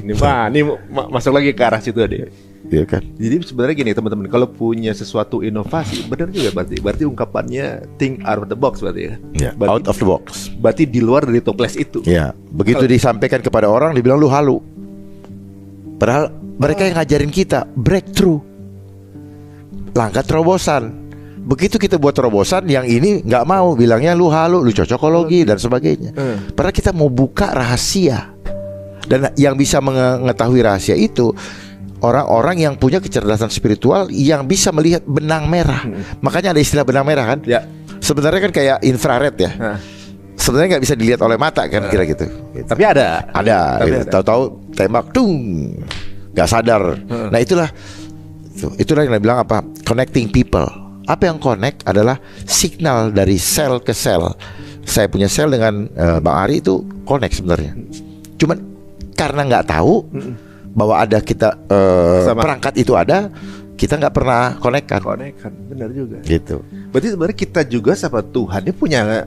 Ini masuk lagi ke arah situ deh. Iya kan? Jadi sebenarnya gini teman-teman, kalau punya sesuatu inovasi, benar juga berarti ungkapannya think out of the box berarti ya. Out of the box. Berarti di luar dari toples itu. Ya, begitu disampaikan kepada orang dibilang lu halu. Padahal mereka yang ngajarin kita breakthrough, langkah terobosan. Begitu kita buat terobosan, yang ini nggak mau, bilangnya lu halu, lu cocokologi dan sebagainya. Padahal kita mau buka rahasia. Dan yang bisa mengetahui rahasia itu orang-orang yang punya kecerdasan spiritual, yang bisa melihat benang merah. Makanya ada istilah benang merah kan? Ya. Sebenarnya kan kayak infrared ya. Sebenarnya nggak bisa dilihat oleh mata kan, kira gitu. Tapi ada. Tahu-tahu tembak, nggak sadar. Nah itulah yang saya bilang apa? Connecting people. Apa yang connect adalah signal dari sel ke sel. Saya punya sel dengan Bang Ari itu connect sebenarnya. Cuman karena nggak tahu bahwa ada kita perangkat itu ada, kita nggak pernah konekkan, benar juga. Gitu. Berarti sebenarnya kita juga sama Tuhan dia punya.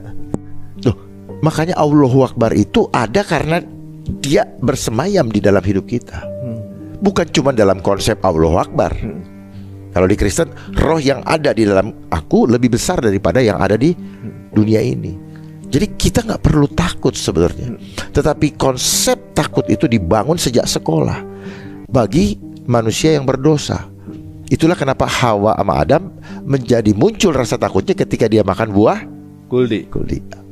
Loh, makanya Allahu Akbar itu ada karena dia bersemayam di dalam hidup kita. Bukan cuma dalam konsep Allahu Akbar. Kalau di Kristen, roh yang ada di dalam aku lebih besar daripada yang ada di dunia ini. Jadi kita nggak perlu takut sebenarnya. Tetapi konsep takut itu dibangun sejak sekolah bagi manusia yang berdosa. Itulah kenapa Hawa sama Adam menjadi muncul rasa takutnya ketika dia makan buah kuldi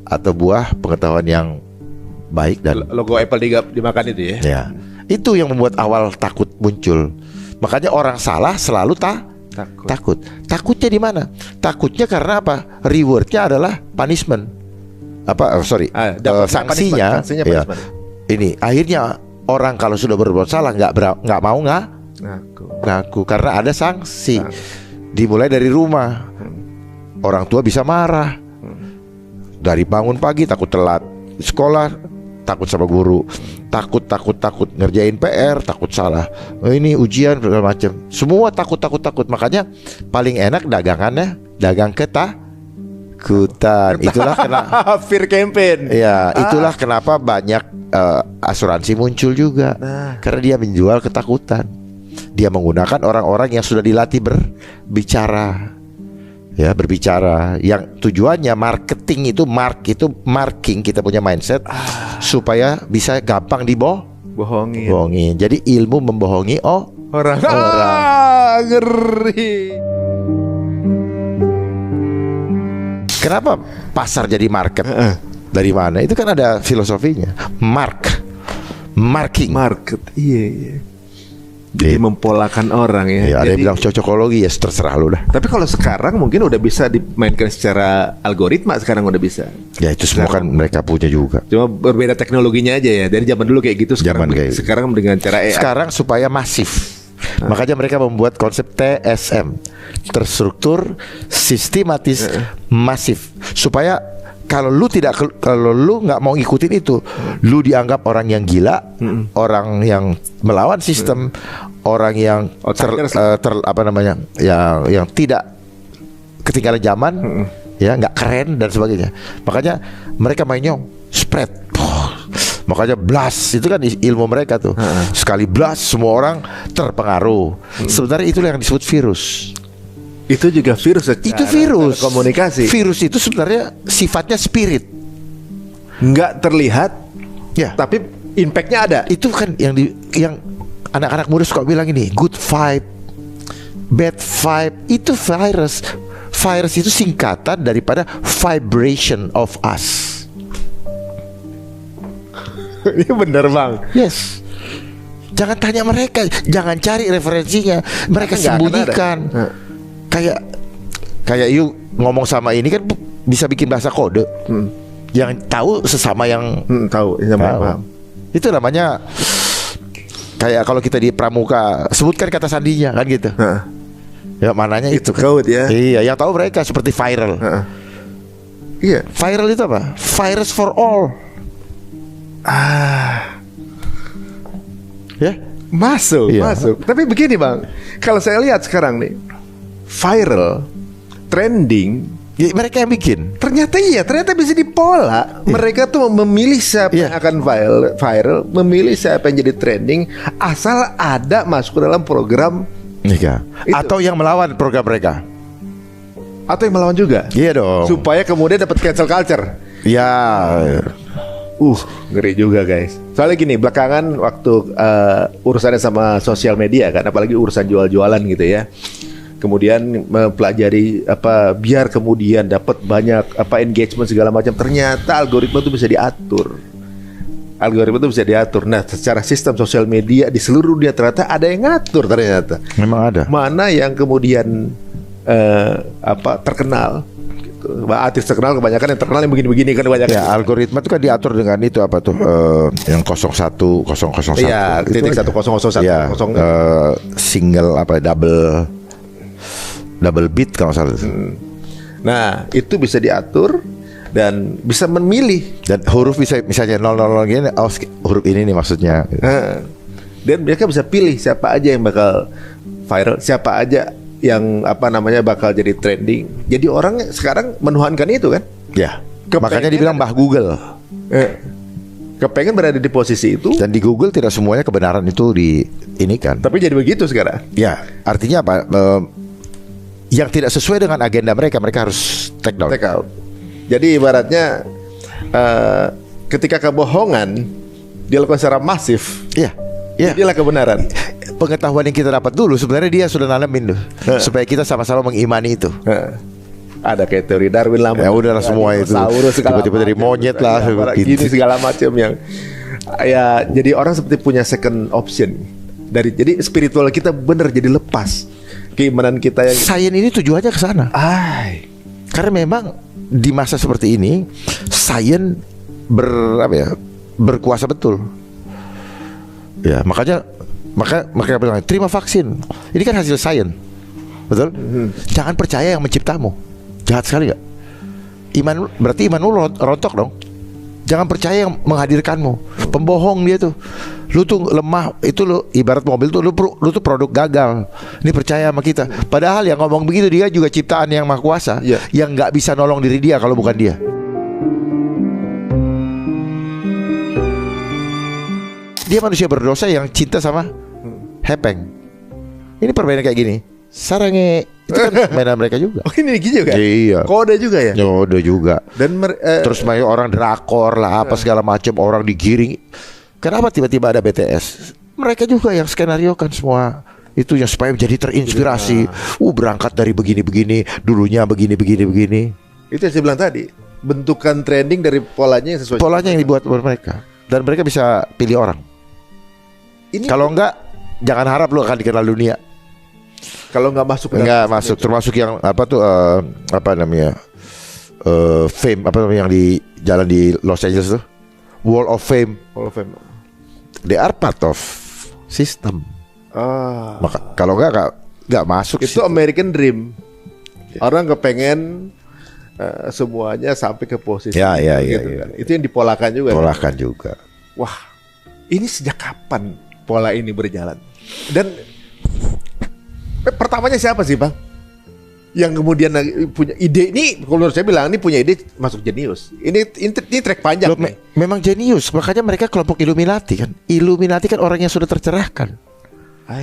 atau buah pengetahuan yang baik dan logo Apple dimakan itu ya. Ya, itu yang membuat awal takut muncul. Makanya orang salah selalu takut. Takutnya di mana? Takutnya karena apa? Rewardnya adalah punishment. Sanksinya ya. Ini akhirnya orang kalau sudah berbuat salah nggak mau ngaku karena ada sanksi. Dimulai dari rumah. Orang tua bisa marah. Dari bangun pagi takut telat sekolah, takut sama guru, takut ngerjain PR, takut salah. Ini ujian segala macam. Semua takut. Makanya paling enak dagangannya dagang ketakutan. Itulah kenapa fear campaign. Ya, itulah kenapa banyak asuransi muncul juga. Karena dia menjual ketakutan. Dia menggunakan orang-orang yang sudah dilatih berbicara. Yang tujuannya marketing itu marking kita punya mindset supaya bisa gampang bohongin. Jadi ilmu membohongi orang. Ngeri. Kenapa pasar jadi market? Dari mana? Itu kan ada filosofinya. Marking. Market. Iya. Jadi mempolakan orang ya. Iya, ada yang bilang cocokologi, ya terserah lu dah. Tapi kalau sekarang mungkin udah bisa dimainkan secara algoritma, sekarang udah bisa. Ya itu semua kan mereka punya juga. Cuma berbeda teknologinya aja ya. Dari zaman dulu kayak gitu, sekarang dengan cara AI. Sekarang supaya masif. Makanya mereka membuat konsep TSM, terstruktur, sistematis, masif, supaya kalau lu nggak mau ngikutin itu, lu dianggap orang yang gila, orang yang melawan sistem, orang yang apa namanya, yang tidak ketinggalan zaman, ya nggak keren dan sebagainya. Makanya mereka mainnya spread. Makanya blast itu kan ilmu mereka tuh. Sekali blast semua orang terpengaruh. Sebenarnya itulah yang disebut virus. Itu juga virus. Itu virus. Komunikasi. Virus itu sebenarnya sifatnya spirit. Nggak terlihat, ya. Tapi impactnya ada. Itu kan yang anak-anak muda suka bilang ini, good vibe, bad vibe. Itu virus. Virus itu singkatan daripada vibration of us. Ini bener bang. Yes. Jangan tanya mereka, jangan cari referensinya. Mereka sembunyikan. Kayak you ngomong sama ini kan bisa bikin bahasa kode. Yang tahu sesama yang tahu. Itu namanya kayak kalau kita di pramuka sebutkan kata sandinya kan gitu. Ya mananya itu code ya. Iya, yang tahu mereka seperti viral. Iya, viral itu apa? Virus for all. Ya, masuk. Tapi begini bang, kalau saya lihat sekarang nih, viral, trending, ya, mereka yang bikin. Ternyata bisa dipola. Mereka tuh memilih siapa yang akan viral, memilih siapa yang jadi trending, asal ada masuk ke dalam program. Atau yang melawan program mereka. Atau yang melawan juga. Iya dong. Supaya kemudian dapat cancel culture. Ya. Ngeri juga guys. Soalnya gini, belakangan waktu urusannya sama sosial media kan, apalagi urusan jual-jualan gitu ya. Kemudian mempelajari biar kemudian dapat banyak engagement segala macam. Ternyata algoritma itu bisa diatur. Nah, secara sistem sosial media di seluruh dunia ternyata ada yang ngatur ternyata. Memang ada. Mana yang kemudian terkenal. Artis terkenal kebanyakan yang terkenal yang begini-begini kan kebanyakan. Ya, algoritma itu kan diatur dengan itu apa tuh yang 01 001. Iya, titik 1001. Ya, single double beat kalau salah. Nah, itu bisa diatur dan bisa memilih, dan huruf bisa misalnya 00 gini, huruf ini nih maksudnya. Dan mereka bisa pilih siapa aja yang bakal viral, siapa aja yang bakal jadi trending. Jadi orang sekarang menuhankan itu kan? Ya. Makanya dibilang Mbah Google. Kepengen berada di posisi itu. Dan di Google tidak semuanya kebenaran itu ini kan. Tapi jadi begitu sekarang. Ya, artinya apa? Yang tidak sesuai dengan agenda mereka harus take out. Jadi ibaratnya ketika kebohongan dilakukan secara masif, jadilah kebenaran. Pengetahuan yang kita dapat dulu sebenarnya dia sudah nanamin tuh, supaya kita sama-sama mengimani itu. Ada kayak teori Darwin lah. Ya udahlah semua itu. Tiba-tiba dari monyet lah, gini segala macam yang ya jadi orang seperti punya second option jadi spiritual kita bener jadi lepas keimanan kita yang. Sains ini tujuannya ke sana. Karena memang di masa seperti ini sains berkuasa betul. Ya, makanya bilang terima vaksin. Ini kan hasil sains. Betul? Jangan percaya yang menciptamu. Jahat sekali gak? Berarti iman lu rontok dong. Jangan percaya yang menghadirkanmu. Pembohong dia tuh. Lu tuh lemah. Itu lu ibarat mobil tuh lu tuh produk gagal. Ini percaya sama kita. Padahal yang ngomong begitu dia juga ciptaan yang maha kuasa, yang gak bisa nolong diri dia kalau bukan dia. Dia manusia berdosa yang cinta sama hepeng. Ini permainan kayak gini. Sarange itu kan mainan mereka juga. Oh, ini gitu kan? Iya. Kode juga ya? Kode juga. Dan terus main orang drakor lah, apa segala macam, orang digiring. Kenapa tiba-tiba ada BTS? Mereka juga yang skenario kan semua itu yang supaya menjadi terinspirasi. Berangkat dari begini-begini, dulunya begini. Itu yang saya bilang tadi. Bentukan trending dari polanya yang sesuai. Polanya yang dibuat oleh mereka. Dan mereka bisa pilih orang. Kalau enggak, jangan harap lu akan dikenal dunia. Kalau nggak masuk, termasuk yang fame, yang di jalan di Los Angeles tuh, Wall of Fame. They are part of system. Maka kalau nggak masuk. Itu American Dream. Orang kepengen semuanya sampai ke posisi ya, gitu kan. Itu yang dipolakan juga. Polakan juga. Wah, ini sejak kapan pola ini berjalan? Dan pertamanya siapa sih, Bang? Yang kemudian punya ide ini, kalau menurut saya bilang ini punya ide masuk jenius. Ini track panjang. Memang jenius, makanya mereka kelompok Illuminati kan. Illuminati kan orang yang sudah tercerahkan.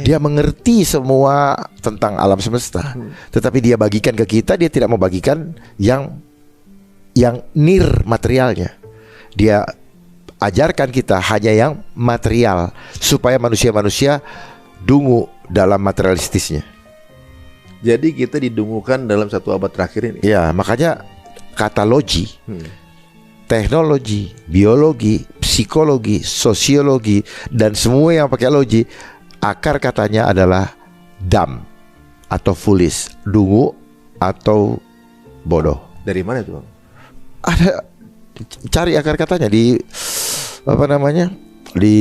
Dia mengerti semua tentang alam semesta. Tetapi dia bagikan ke kita, dia tidak mau bagikan yang nir materialnya. Dia ajarkan kita hanya yang material supaya manusia-manusia dungu dalam materialistisnya. Jadi kita didungukan dalam 1 abad terakhir ini. Ya, makanya kata logi, teknologi, biologi, psikologi, sosiologi, dan semua yang pakai logi, akar katanya adalah dumb atau foolish, dungu atau bodoh. Dari mana itu, Bang? Ada, cari akar katanya di apa namanya, di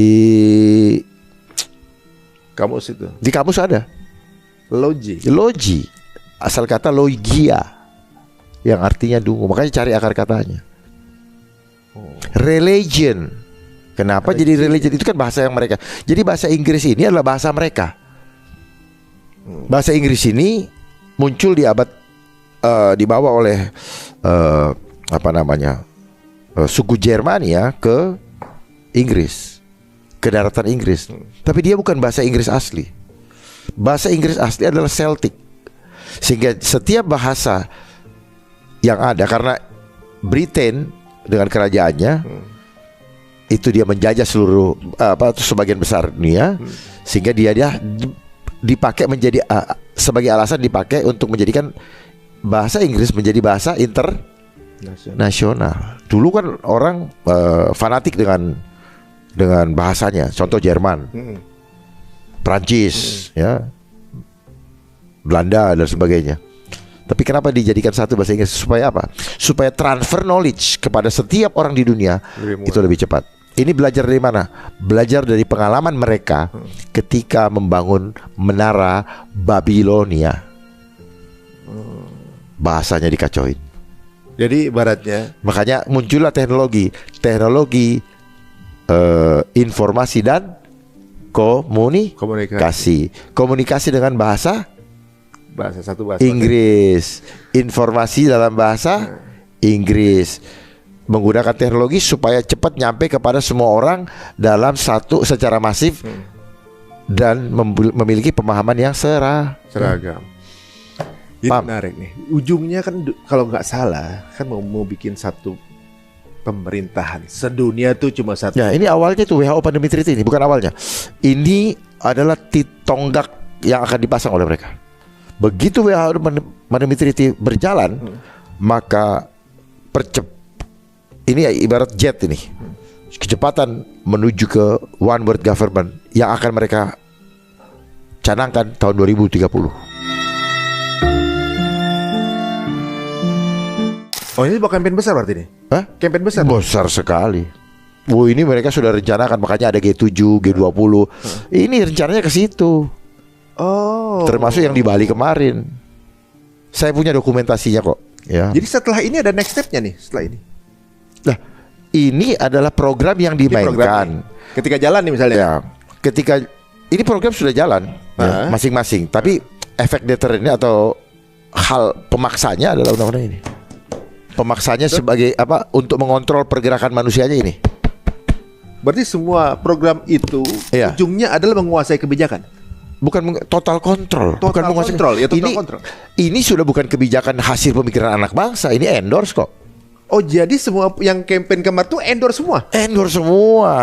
kamus itu. Di kamus ada. Logi, asal kata logia, yang artinya dungu. Makanya cari akar katanya. Religion, kenapa jadi religion? Itu kan bahasa yang mereka. Jadi bahasa Inggris ini adalah bahasa mereka. Bahasa Inggris ini muncul di abad dibawa oleh apa namanya, suku Jermania ke Inggris, ke daratan Inggris. Tapi dia bukan bahasa Inggris asli. Bahasa Inggris asli adalah Celtic. Sehingga setiap bahasa yang ada, karena Britain dengan kerajaannya itu dia menjajah seluruh sebagian besar dunia, sehingga dia dipakai menjadi sebagai alasan dipakai untuk menjadikan bahasa Inggris menjadi bahasa internasional. Dulu kan orang fanatik dengan bahasanya. Contoh Jerman, Prancis, ya, Belanda dan sebagainya. Tapi kenapa dijadikan satu bahasa Inggris? Supaya apa? Supaya transfer knowledge kepada setiap orang di dunia itu lebih cepat. Ini belajar dari mana? Belajar dari pengalaman mereka ketika membangun menara Babilonia. Bahasanya dikacauin. Jadi ibaratnya, makanya muncullah teknologi informasi dan komunikasi dengan bahasa Inggris, informasi dalam bahasa Inggris, menggunakan teknologi supaya cepat nyampe kepada semua orang dalam secara masif dan memiliki pemahaman yang seragam. Ini menarik nih. Ujungnya kan kalau nggak salah kan mau bikin satu pemerintahan sedunia tuh cuma satu. Ya, ini awalnya tuh WHO Pandemic Treaty ini, bukan awalnya. Ini adalah tonggak yang akan dipasang oleh mereka. Begitu WHO Pandemic Treaty berjalan, maka ini ibarat jet ini. Kecepatan menuju ke one world government yang akan mereka canangkan tahun 2030. Oh, ini bukan campaign besar berarti nih? Hah? Campaign besar? Besar sekali. Ini mereka sudah rencanakan, makanya ada G7, G20. Ini rencananya ke situ. Oh. Termasuk yang di Bali kemarin. Saya punya dokumentasinya kok. Ya. Jadi setelah ini ada next step-nya nih setelah ini? Nah, ini adalah program yang dimainkan. Ketika jalan nih misalnya. Ya, ketika ini program sudah jalan ya, masing-masing. Tapi efek deterennya atau hal pemaksanya adalah undang-undang ini. Pemaksanya sebagai apa? Untuk mengontrol pergerakan manusianya ini. Berarti semua program itu ujungnya adalah menguasai kebijakan. Bukan total kontrol. Bukan menguasai kontrol. Ya, kontrol. Ini sudah bukan kebijakan hasil pemikiran anak bangsa. Ini endorse kok. Oh, jadi semua yang campaign kemarin tuh endorse semua? Endorse semua.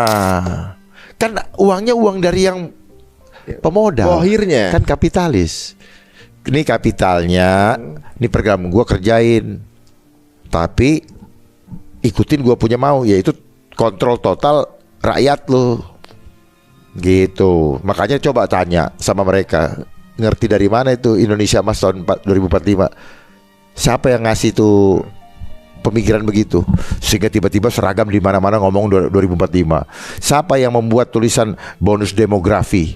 Kan uangnya uang dari yang pemodal. Akhirnya kan kapitalis. Ini kapitalnya, ini program gua kerjain. Tapi ikutin gua punya mau, yaitu kontrol total rakyat lo. Gitu. Makanya coba tanya sama mereka, ngerti dari mana itu Indonesia Emas tahun 2045? Siapa yang ngasih tuh pemikiran begitu sehingga tiba-tiba seragam di mana-mana ngomong 2045? Siapa yang membuat tulisan bonus demografi?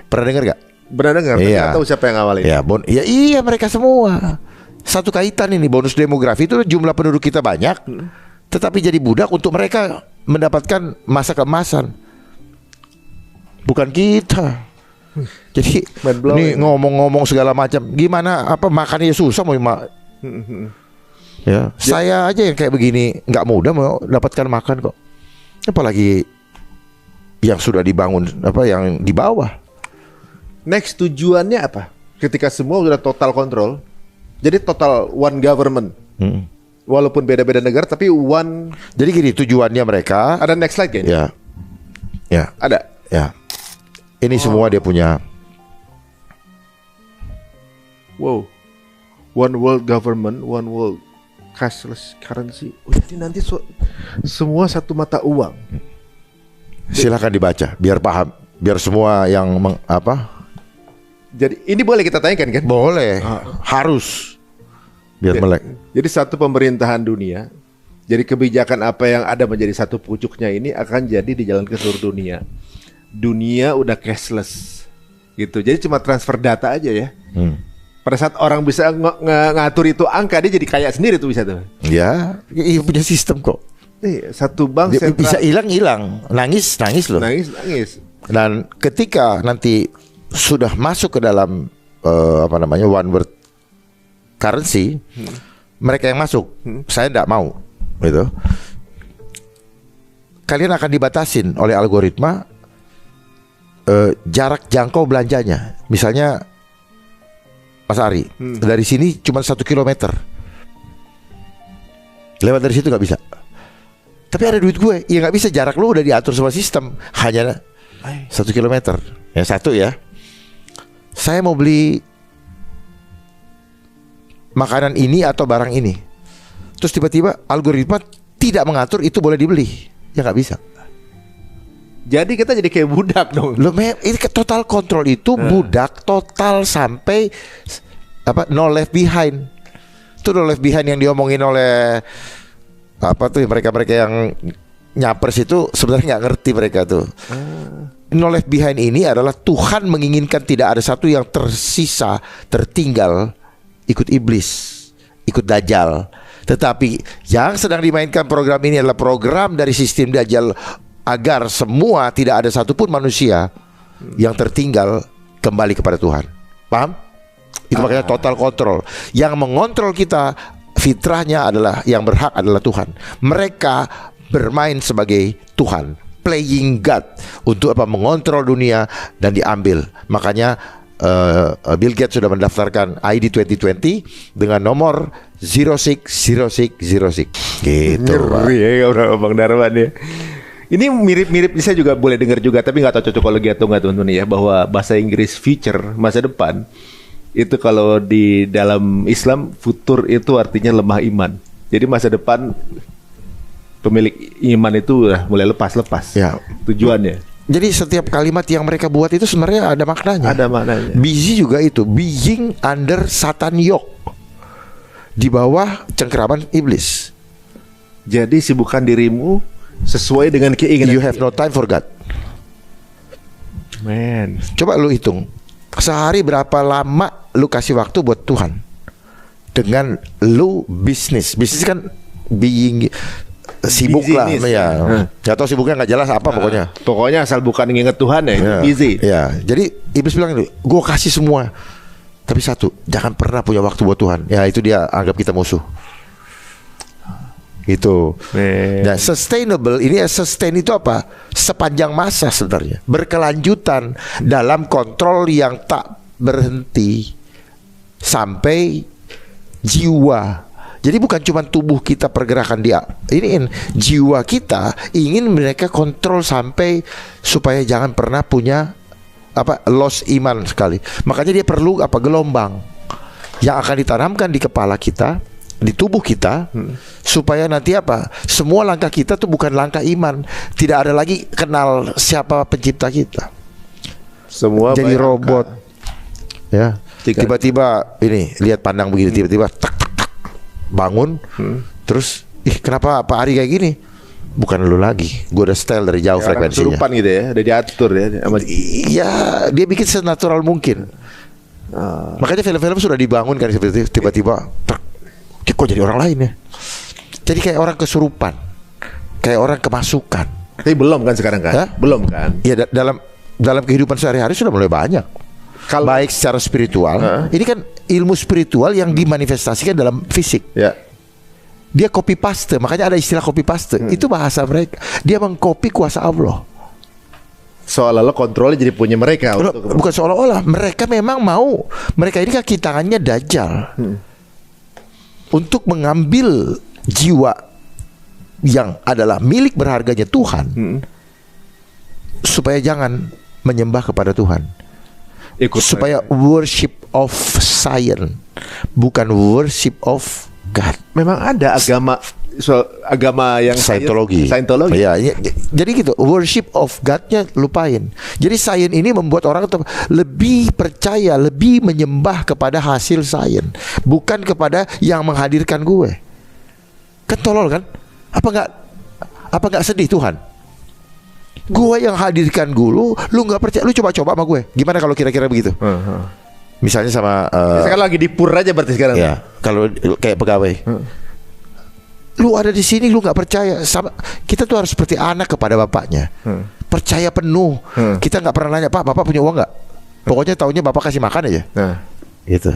Pernah dengar gak? Pernah dengar, iya. Tahu siapa yang awalin? Iya, iya mereka semua. satu kaitan ini bonus demografi itu jumlah penduduk kita banyak, tetapi jadi budak untuk mereka mendapatkan masa keemasan. Bukan kita. Jadi ini ngomong-ngomong segala macam, gimana apa makannya susah mau ya. Saya aja yang kayak begini nggak mudah mau dapatkan makan kok. Apalagi yang sudah dibangun apa yang di bawah. Next tujuannya apa? Ketika semua sudah total control, jadi total one government. Walaupun beda-beda negara tapi one. Jadi gini tujuannya mereka. Ada next slide kayaknya? Ya. Ada. Ya. Ini semua dia punya. Wow. One world government, one world cashless currency. Jadi nanti semua satu mata uang. Silakan dibaca biar paham, biar semua yang Jadi ini boleh kita tanyakan kan? Boleh. Harus. Biar melek. Jadi satu pemerintahan dunia. Jadi kebijakan apa yang ada menjadi satu pucuknya ini akan jadi dijalankan ke seluruh dunia. Dunia udah cashless gitu. Jadi cuma transfer data aja ya. Pada saat orang bisa ngatur itu angka, dia jadi kaya sendiri tuh bisa tuh. Ya, punya sistem kok. Satu bank dia bisa hilang, nangis loh. Nangis. Dan ketika nanti sudah masuk ke dalam one world currency, mereka yang masuk, saya tidak mau, gitu. Kalian akan dibatasin oleh algoritma. Jarak jangkau belanjanya, misalnya Mas Ari, dari sini cuma 1 kilometer, lewat dari situ nggak bisa. Tapi ada duit gue, ya nggak bisa. Jarak lu udah diatur sama sistem, hanya 1 kilometer. Yang satu ya, saya mau beli makanan ini atau barang ini, terus tiba-tiba algoritma tidak mengatur itu boleh dibeli, ya nggak bisa. Jadi kita jadi kayak budak dong. Ini total kontrol itu budak total sampai no left behind. Itu no left behind yang diomongin oleh mereka yang nyapers itu sebenarnya nggak ngerti mereka tuh. No left behind ini adalah Tuhan menginginkan tidak ada satu yang tersisa tertinggal ikut iblis, ikut dajjal. Tetapi yang sedang dimainkan program ini adalah program dari sistem dajjal agar semua tidak ada satupun manusia yang tertinggal kembali kepada Tuhan. Paham? Itu makanya total kontrol. Yang mengontrol kita fitrahnya adalah yang berhak adalah Tuhan. Mereka bermain sebagai Tuhan, playing God untuk mengontrol dunia dan diambil. Makanya Bill Gates sudah mendaftarkan ID 2020 dengan nomor 060606. Gitu. Ngeri ya Bang Darman ya. Ini mirip-mirip, saya juga boleh dengar juga, tapi nggak tahu cocokologi atau nggak teman-teman ya, bahwa bahasa Inggris future, masa depan, itu kalau di dalam Islam futur itu artinya lemah iman. Jadi masa depan pemilik iman itu udah mulai lepas-lepas ya tujuannya. Jadi setiap kalimat yang mereka buat itu sebenarnya ada maknanya. Ada maknanya. Busy juga itu, being under Satan yoke, di bawah cengkeraman iblis. Jadi sibukkan dirimu sesuai dengan keinginan. You have no time for God. Man. Coba lu hitung, sehari berapa lama lu kasih waktu buat Tuhan dengan lu bisnis. Bisnis kan being sibuk lah ya. Gak tau sibuknya nggak jelas apa pokoknya. Pokoknya asal bukan nginget Tuhan ya, busy. Ya, jadi iblis bilang itu, gue kasih semua, tapi satu, jangan pernah punya waktu buat Tuhan. Ya itu dia anggap kita musuh. Gitu. Nah, sustainable ini, sustain itu apa? Sepanjang masa sebenarnya, berkelanjutan dalam kontrol yang tak berhenti sampai jiwa. Jadi bukan cuma tubuh kita pergerakan dia, ini jiwa kita ingin mereka kontrol sampai supaya jangan pernah punya loss iman sekali. Makanya dia perlu gelombang yang akan ditanamkan di kepala kita, di tubuh kita, supaya nanti semua langkah kita tuh bukan langkah iman. Tidak ada lagi kenal siapa pencipta kita. Semua jadi robot. Ya. Tiba-tiba ini lihat pandang begini, tiba-tiba tak bangun, terus kenapa Pak Ari kayak gini? Bukan lu lagi, gue udah style dari jauh frekuensinya. Kesurupan gitu ya, udah diatur ya. Iya, dia bikin senatural mungkin. Makanya film-film sudah dibangun kan seperti itu, tiba-tiba dia kok jadi orang lain ya. Jadi kayak orang kesurupan, kayak orang kemasukan. Tapi belum kan sekarang kan? Belum kan? Ya dalam kehidupan sehari-hari sudah mulai banyak. Baik secara spiritual, ini kan ilmu spiritual yang dimanifestasikan dalam fisik. Ya. Dia copy paste, makanya ada istilah copy paste. Itu bahasa mereka. Dia mengcopy kuasa Allah. Seolah-olah kontrolnya jadi punya mereka. Bukan seolah-olah, mereka memang mau. Mereka ini kaki tangannya Dajjal untuk mengambil jiwa yang adalah milik berharganya Tuhan, supaya jangan menyembah kepada Tuhan. Supaya worship of science, bukan worship of God. Memang ada agama yang Scientology. Ya, jadi gitu, worship of God-nya lupain. Jadi sains ini membuat orang lebih percaya, lebih menyembah kepada hasil sains, bukan kepada yang menghadirkan gue. Kan tolol kan? Apa nggak sedih Tuhan? Gue yang hadirkan lu nggak percaya, lu coba-coba sama gue. Gimana kalau kira-kira begitu? Misalnya sama sekarang lagi di pur aja berarti sekarang. Ya, kalau kayak pegawai. Lu ada di sini, lu nggak percaya sama kita tuh harus seperti anak kepada bapaknya. Percaya penuh. Kita nggak pernah nanya, Pak, bapak punya uang nggak? Pokoknya taunya bapak kasih makan aja. Gitu.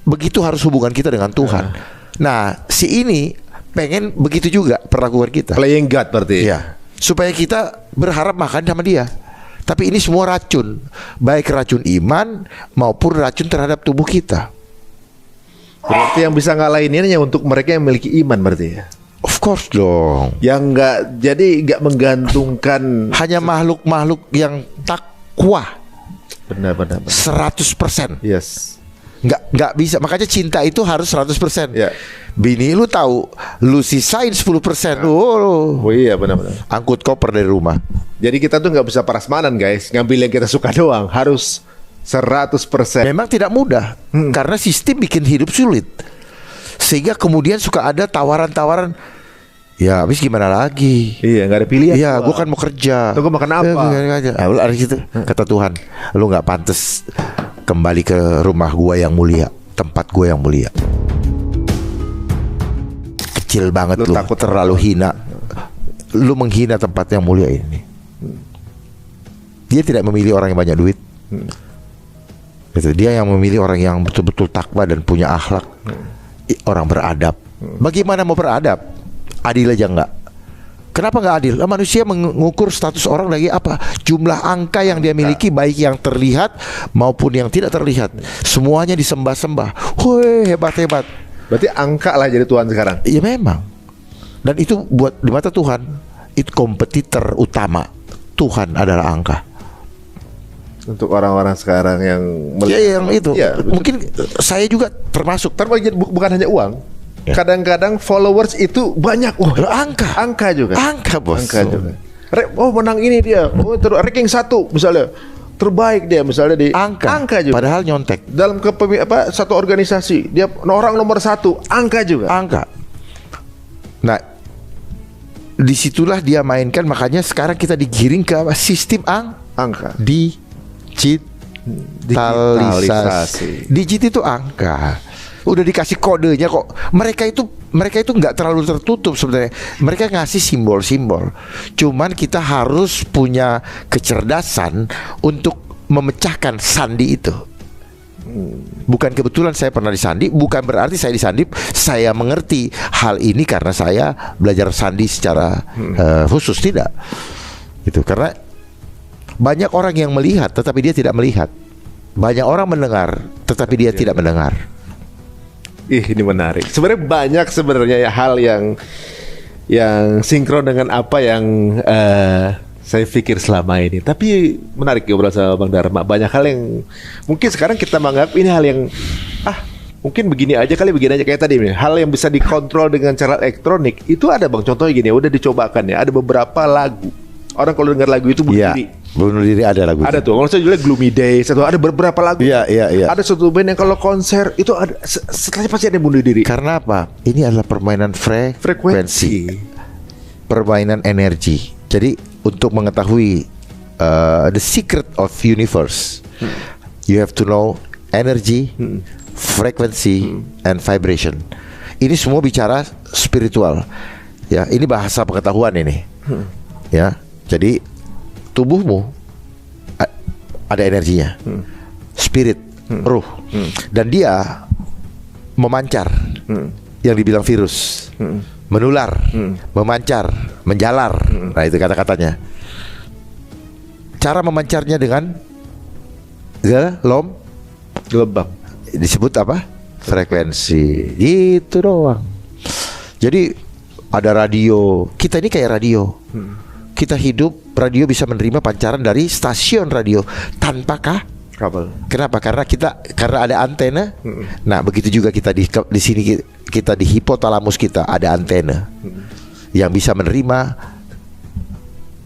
Begitu harus hubungan kita dengan Tuhan. Nah, si ini pengen begitu juga perlakuan kita. Playing God berarti. Ya. Supaya kita berharap makan sama dia. Tapi ini semua racun, baik racun iman maupun racun terhadap tubuh kita. Berarti yang bisa ngalahin ini hanya untuk mereka yang memiliki iman berarti ya? Of course dong. Yang nggak menggantungkan, hanya makhluk-makhluk yang takwa. Benar. 100%. Yes. Nggak bisa. Makanya cinta itu harus 100%. Ya. Bini lu tahu, lu sisain 10%. Oh iya, benar. Angkut koper dari rumah. Jadi kita tuh nggak bisa prasmanan guys, ngambil yang kita suka doang. Harus 100%. Memang tidak mudah, karena sistem bikin hidup sulit. Sehingga kemudian suka ada tawaran-tawaran. Ya habis gimana lagi? Iya, nggak ada pilihan. Iya, gue kan mau kerja. Tuh gue makan apa? Ada gitu. Kata Tuhan, lu nggak pantas kembali ke rumah gua yang mulia, tempat gua yang mulia. Kecil banget lu takut terlalu hina. Lu menghina tempat yang mulia ini. Dia tidak memilih orang yang banyak duit. Gitu. Dia yang memilih orang yang betul-betul takwa dan punya akhlak. Orang beradab. Bagaimana mau beradab? Adil aja enggak. Kenapa nggak adil? Manusia mengukur status orang dari apa? Jumlah angka yang dia miliki, baik yang terlihat maupun yang tidak terlihat. Semuanya disembah-sembah. Woi, hebat-hebat. Berarti angka lah jadi Tuhan sekarang. Iya memang. Dan itu buat di mata Tuhan, itu kompetitor utama. Tuhan adalah angka. Untuk orang-orang sekarang yang yang itu. Ya, mungkin saya juga termasuk. Bukan hanya uang. Ya. Kadang-kadang followers itu banyak. Angka juga. Angka bos. Angka juga. Menang ini dia. Ranking 1 misalnya. Terbaik dia misalnya di angka juga. Padahal nyontek. Dalam satu organisasi dia orang nomor 1, angka juga. Angka. Nah, disitulah dia mainkan. Makanya sekarang kita digiring ke sistem angka. Digitalisasi. Digit itu angka. Udah dikasih kodenya kok. Mereka itu nggak terlalu tertutup sebenarnya. Mereka ngasih simbol-simbol. Cuman kita harus punya kecerdasan untuk memecahkan sandi itu. Bukan kebetulan saya pernah disandi, bukan berarti saya disandi. Saya mengerti hal ini karena saya belajar sandi secara khusus, tidak. Gitu. Karena banyak orang yang melihat tetapi dia tidak melihat. Banyak orang mendengar tetapi dia tidak mendengar. Ini menarik. Sebenarnya banyak ya hal yang sinkron dengan apa yang saya pikir selama ini. Tapi menarik ya ngobrol sama Bang Dharma. Banyak hal yang mungkin sekarang kita menganggap ini hal yang mungkin begini aja kayak tadi nih. Hal yang bisa dikontrol dengan cara elektronik itu ada Bang. Contohnya gini, udah dicobakan ya. Ada beberapa lagu. Orang kalau dengar lagu itu bunuh diri. Bunuh diri ada lagu. Ada tuh. Kalau saya juga Gloomy Days atau ada beberapa lagu. Iya. Ada satu band yang kalau konser itu ada setelahnya pasti ada yang bunuh diri. Karena apa? Ini adalah permainan frekuensi. Permainan energi. Jadi untuk mengetahui the secret of universe, you have to know energy, frequency, and vibration. Ini semua bicara spiritual. Ya, ini bahasa pengetahuan ini. Ya, jadi tubuhmu ada energinya, spirit, ruh, dan dia memancar. Yang dibilang virus, menular, memancar, menjalar. Nah, itu kata-katanya. Cara memancarnya dengan gelombang. Disebut apa? Frekuensi. Itu doang. Jadi ada radio. Kita ini kayak radio. Kita hidup, radio bisa menerima pancaran dari stasiun radio tanpa kabel. Kenapa? Karena ada antena. Nah, begitu juga kita di sini, kita di hipotalamus kita ada antena yang bisa menerima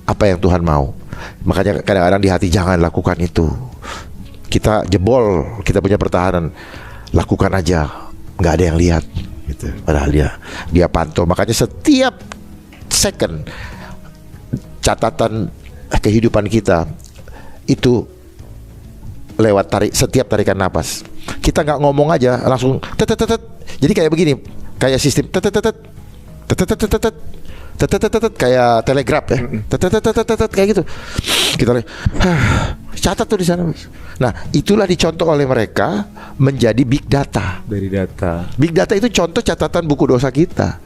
apa yang Tuhan mau. Makanya kadang-kadang di hati, jangan lakukan itu. Kita jebol, kita punya pertahanan. Lakukan aja, nggak ada yang lihat. Gitu. Padahal dia pantau. Makanya setiap second catatan kehidupan kita itu lewat setiap tarikan napas. Kita nggak ngomong aja, langsung tetetetet. Jadi kayak begini, kayak sistem tetetetet, tetetetet, tetetetet, kayak telegraf ya, tetetetet kayak gitu. Kita catat tuh di sana. Nah, itulah dicontoh oleh mereka menjadi big data. Dari data. Big data itu contoh catatan buku dosa kita.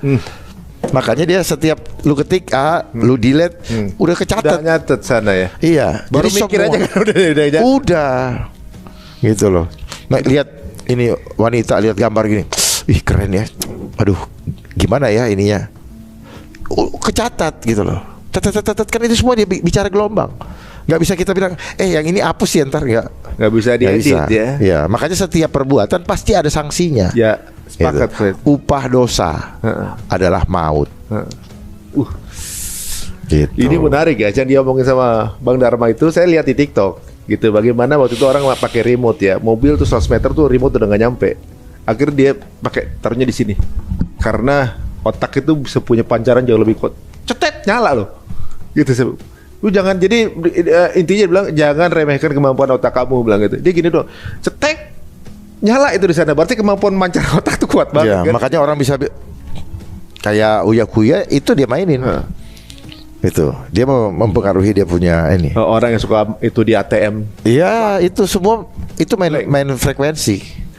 Makanya dia setiap lu ketik lu delete, udah kecatat. Udah nyatet sana ya. Iya. Baru jadi mikir aja kan udah. Gitu loh. Nah, lihat ini wanita, lihat gambar gini. Ih, keren ya. Aduh, gimana ya ininya? Kecatat gitu loh. Tetetetet, kan itu semua dia bicara gelombang. Nggak bisa kita bilang, yang ini hapus ya ntar, nggak bisa diedit ya. Ya, makanya setiap perbuatan pasti ada sanksinya. Ya, sepakat. Gitu. Upah dosa adalah maut. Gitu. Ini menarik ya, Chan, dia ngomongin sama Bang Dharma itu, saya lihat di TikTok gitu. Bagaimana waktu itu orang pakai remote ya, mobil tuh 100 meter tuh remote udah nggak nyampe. Akhirnya dia pakai taruhnya di sini, karena otak itu bisa punya pancaran jauh lebih kuat. Cetet, nyala loh. Gitu. Lu jangan, jadi intinya bilang jangan remehkan kemampuan otak kamu, bilang gitu. Dia gini doang, cetek, nyala itu di sana. Berarti kemampuan mancar otak tuh kuat banget. Ya, kan? Makanya orang bisa kayak Uya Kuya itu dia mainin. Itu dia mempengaruhi dia punya ini. Orang yang suka itu di ATM. Iya, itu semua itu main frekuensi.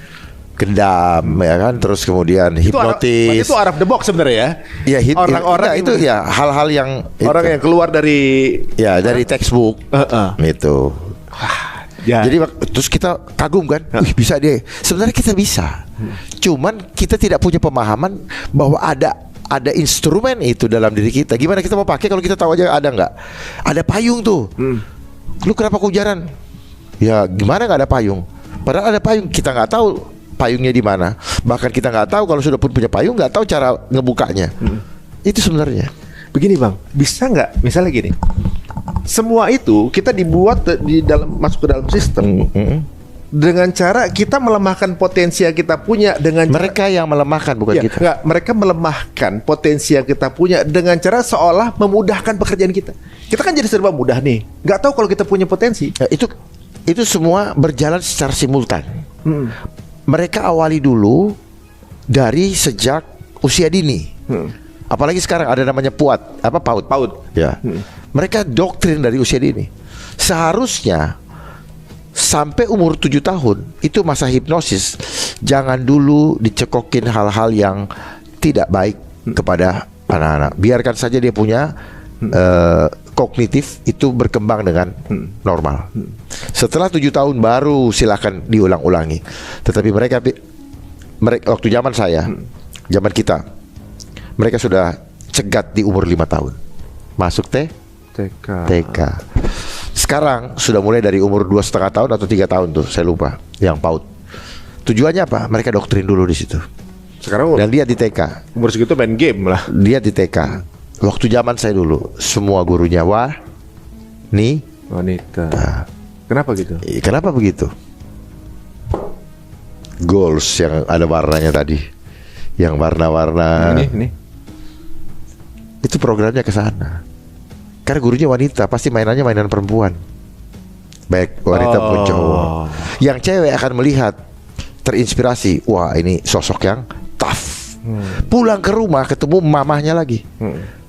Gendam ya kan, terus kemudian hipnotis. Itu out of the box sebenarnya ya. Iya, orang-orang itu ya hal-hal yang orang yang keluar dari dari textbook. Itu. Ya. Jadi terus kita kagum kan, bisa dia. Sebenarnya kita bisa. Cuman kita tidak punya pemahaman bahwa ada instrumen itu dalam diri kita. Gimana kita mau pakai kalau kita tahu aja ada nggak? Ada payung tuh. Lu kenapa kehujanan? Ya gimana nggak ada payung? Padahal ada payung, kita nggak tahu payungnya di mana. Bahkan kita nggak tahu kalau sudah pun punya payung, nggak tahu cara ngebukanya. Itu sebenarnya. Begini Bang, bisa nggak? Misalnya gini, semua itu kita dibuat masuk ke dalam sistem dengan cara kita melemahkan potensi yang kita punya dengan mereka yang melemahkan bukan kita. Enggak, mereka melemahkan potensi yang kita punya dengan cara seolah memudahkan pekerjaan kita. Kita kan jadi serba mudah nih. Nggak tahu kalau kita punya potensi. Ya, itu semua berjalan secara simultan. Mereka awali dulu dari sejak usia dini. Apalagi sekarang ada namanya PAUD. Ya. Mereka doktrin dari usia dini. Seharusnya sampai umur 7 tahun itu masa hipnosis. Jangan dulu dicekokin hal-hal yang tidak baik kepada anak-anak. Biarkan saja dia punya kognitif itu berkembang dengan normal. Setelah 7 tahun baru silakan diulang-ulangi. Tetapi mereka waktu zaman saya, zaman kita, mereka sudah cegat di umur 5 tahun. Masuk TK. Sekarang sudah mulai dari umur 2,5 tahun atau 3 tahun tuh, saya lupa, yang PAUD. Tujuannya apa? Mereka doktrin dulu di situ. Sekarang dan dia di TK. Umur segitu main game lah. Dia di TK. Waktu zaman saya dulu, semua gurunya wanita. Nah, kenapa gitu? Kenapa begitu? Goals yang ada warnanya tadi, yang warna-warna. Ini. Itu programnya ke sana. Karena gurunya wanita, pasti mainannya mainan perempuan. baik wanita pun cowok. Yang cewek akan melihat, terinspirasi, wah ini sosok yang tough. Pulang ke rumah ketemu mamahnya lagi,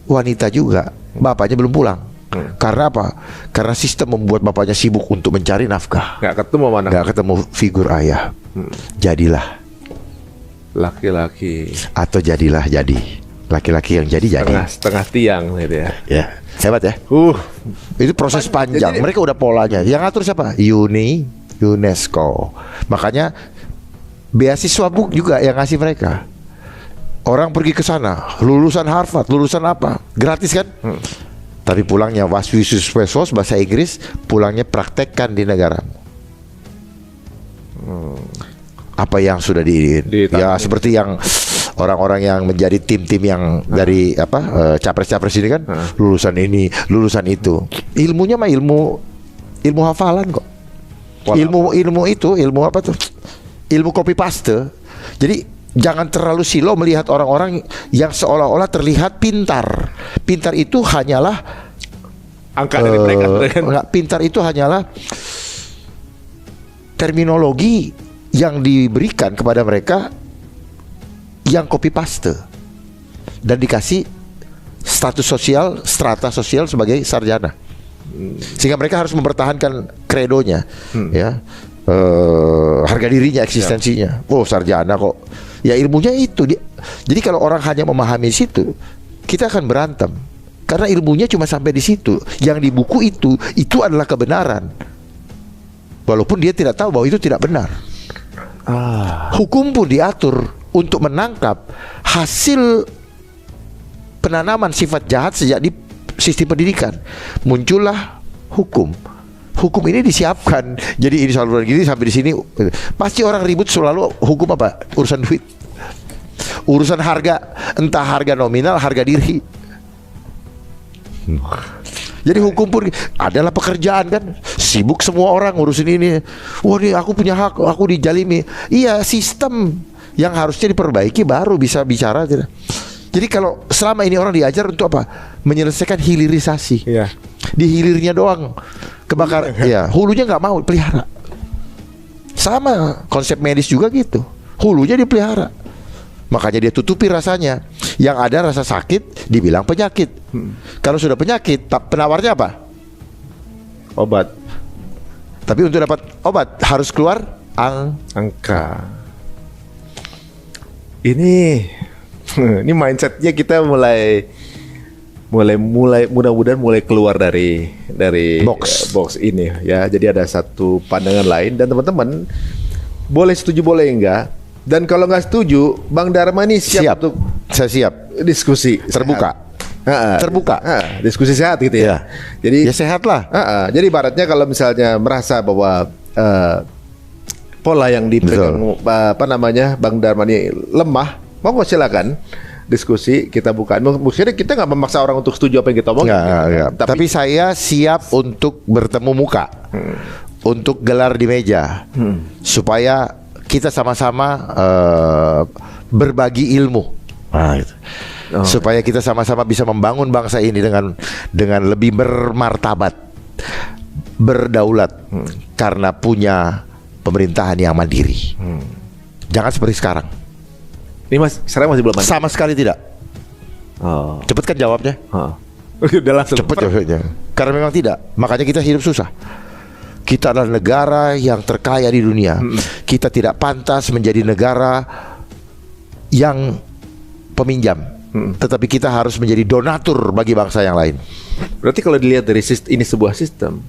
wanita juga, bapaknya belum pulang. Karena apa? Karena sistem membuat bapaknya sibuk untuk mencari nafkah. Nggak ketemu mana? Nggak ketemu figur ayah. Jadilah laki-laki, atau jadilah jadi laki-laki yang jadi. Setengah tiang gitu ya. Ya, hebat ya. Itu proses panjang. Mereka udah polanya. Yang ngatur siapa? UNESCO. Makanya beasiswa book juga yang ngasih mereka. Orang pergi ke sana, lulusan Harvard, lulusan apa? Gratis kan? Tapi pulangnya waswisus bahasa Inggris, pulangnya praktekkan di negaramu. Apa yang sudah ya seperti yang orang-orang yang menjadi tim-tim yang dari capres-capres ini kan, lulusan ini, lulusan itu. Ilmunya mah ilmu hafalan kok. Ilmu itu ilmu apa tuh? Ilmu copy paste. Jadi jangan terlalu silo melihat orang-orang yang seolah-olah terlihat pintar. Pintar itu hanyalah angka dari mereka. Pintar itu hanyalah terminologi yang diberikan kepada mereka yang copy paste dan dikasih status sosial, strata sosial sebagai sarjana, sehingga mereka harus mempertahankan kredonya, ya, harga dirinya, eksistensinya. Oh, sarjana kok, ya ilmunya itu. Jadi kalau orang hanya memahami situ, kita akan berantem karena ilmunya cuma sampai di situ. Yang di buku itu adalah kebenaran, walaupun dia tidak tahu bahwa itu tidak benar. Hukum pun diatur untuk menangkap hasil penanaman sifat jahat sejak di sistem pendidikan. Muncullah hukum. Hukum ini disiapkan. Jadi ini saluran gini sampai di sini. Pasti orang ribut selalu hukum apa? Urusan duit. Urusan harga, entah harga nominal, harga diri. Jadi hukum pun adalah pekerjaan kan. Sibuk semua orang ngurusin ini. Wah, nih aku punya hak, aku dijalimi. Iya, sistem yang harusnya diperbaiki baru bisa bicara. Jadi kalau selama ini orang diajar untuk apa? Menyelesaikan hilirisasi. Iya. Di hilirnya doang kebakar. Ya, hulunya nggak mau pelihara. Sama konsep medis juga gitu. Hulunya dipelihara. Makanya dia tutupi rasanya. Yang ada rasa sakit dibilang penyakit. Kalau sudah penyakit, penawarnya apa? Obat. Tapi untuk dapat obat harus keluar angka. Ini mindsetnya kita mulai mudah-mudahan mulai keluar dari box ini ya. Jadi ada satu pandangan lain dan teman-teman boleh setuju boleh enggak. Dan kalau nggak setuju, Bang Dharma ini siap untuk saya siap diskusi terbuka. Terbuka, diskusi sehat gitu ya. Jadi ya sehat lah. Jadi ibaratnya kalau misalnya merasa bahwa pola yang dipegang Bang Dharma ini lemah, monggo silakan diskusi, kita buka. Maksudnya kita nggak memaksa orang untuk setuju apa yang kita omongin. Tapi saya siap untuk bertemu muka, untuk gelar di meja, supaya kita sama-sama berbagi ilmu, gitu. Supaya kita sama-sama bisa membangun bangsa ini dengan lebih bermartabat, berdaulat, karena punya pemerintahan yang mandiri. Jangan seperti sekarang. Ini sekarang masih belum mandiri? Sama sekali tidak. Cepet kan jawabnya? Udah langsung. Cepet jawabnya. Karena memang tidak. Makanya kita hidup susah. Kita adalah negara yang terkaya di dunia. Kita tidak pantas menjadi negara yang peminjam, tetapi kita harus menjadi donatur bagi bangsa yang lain. Berarti kalau dilihat dari ini sebuah sistem,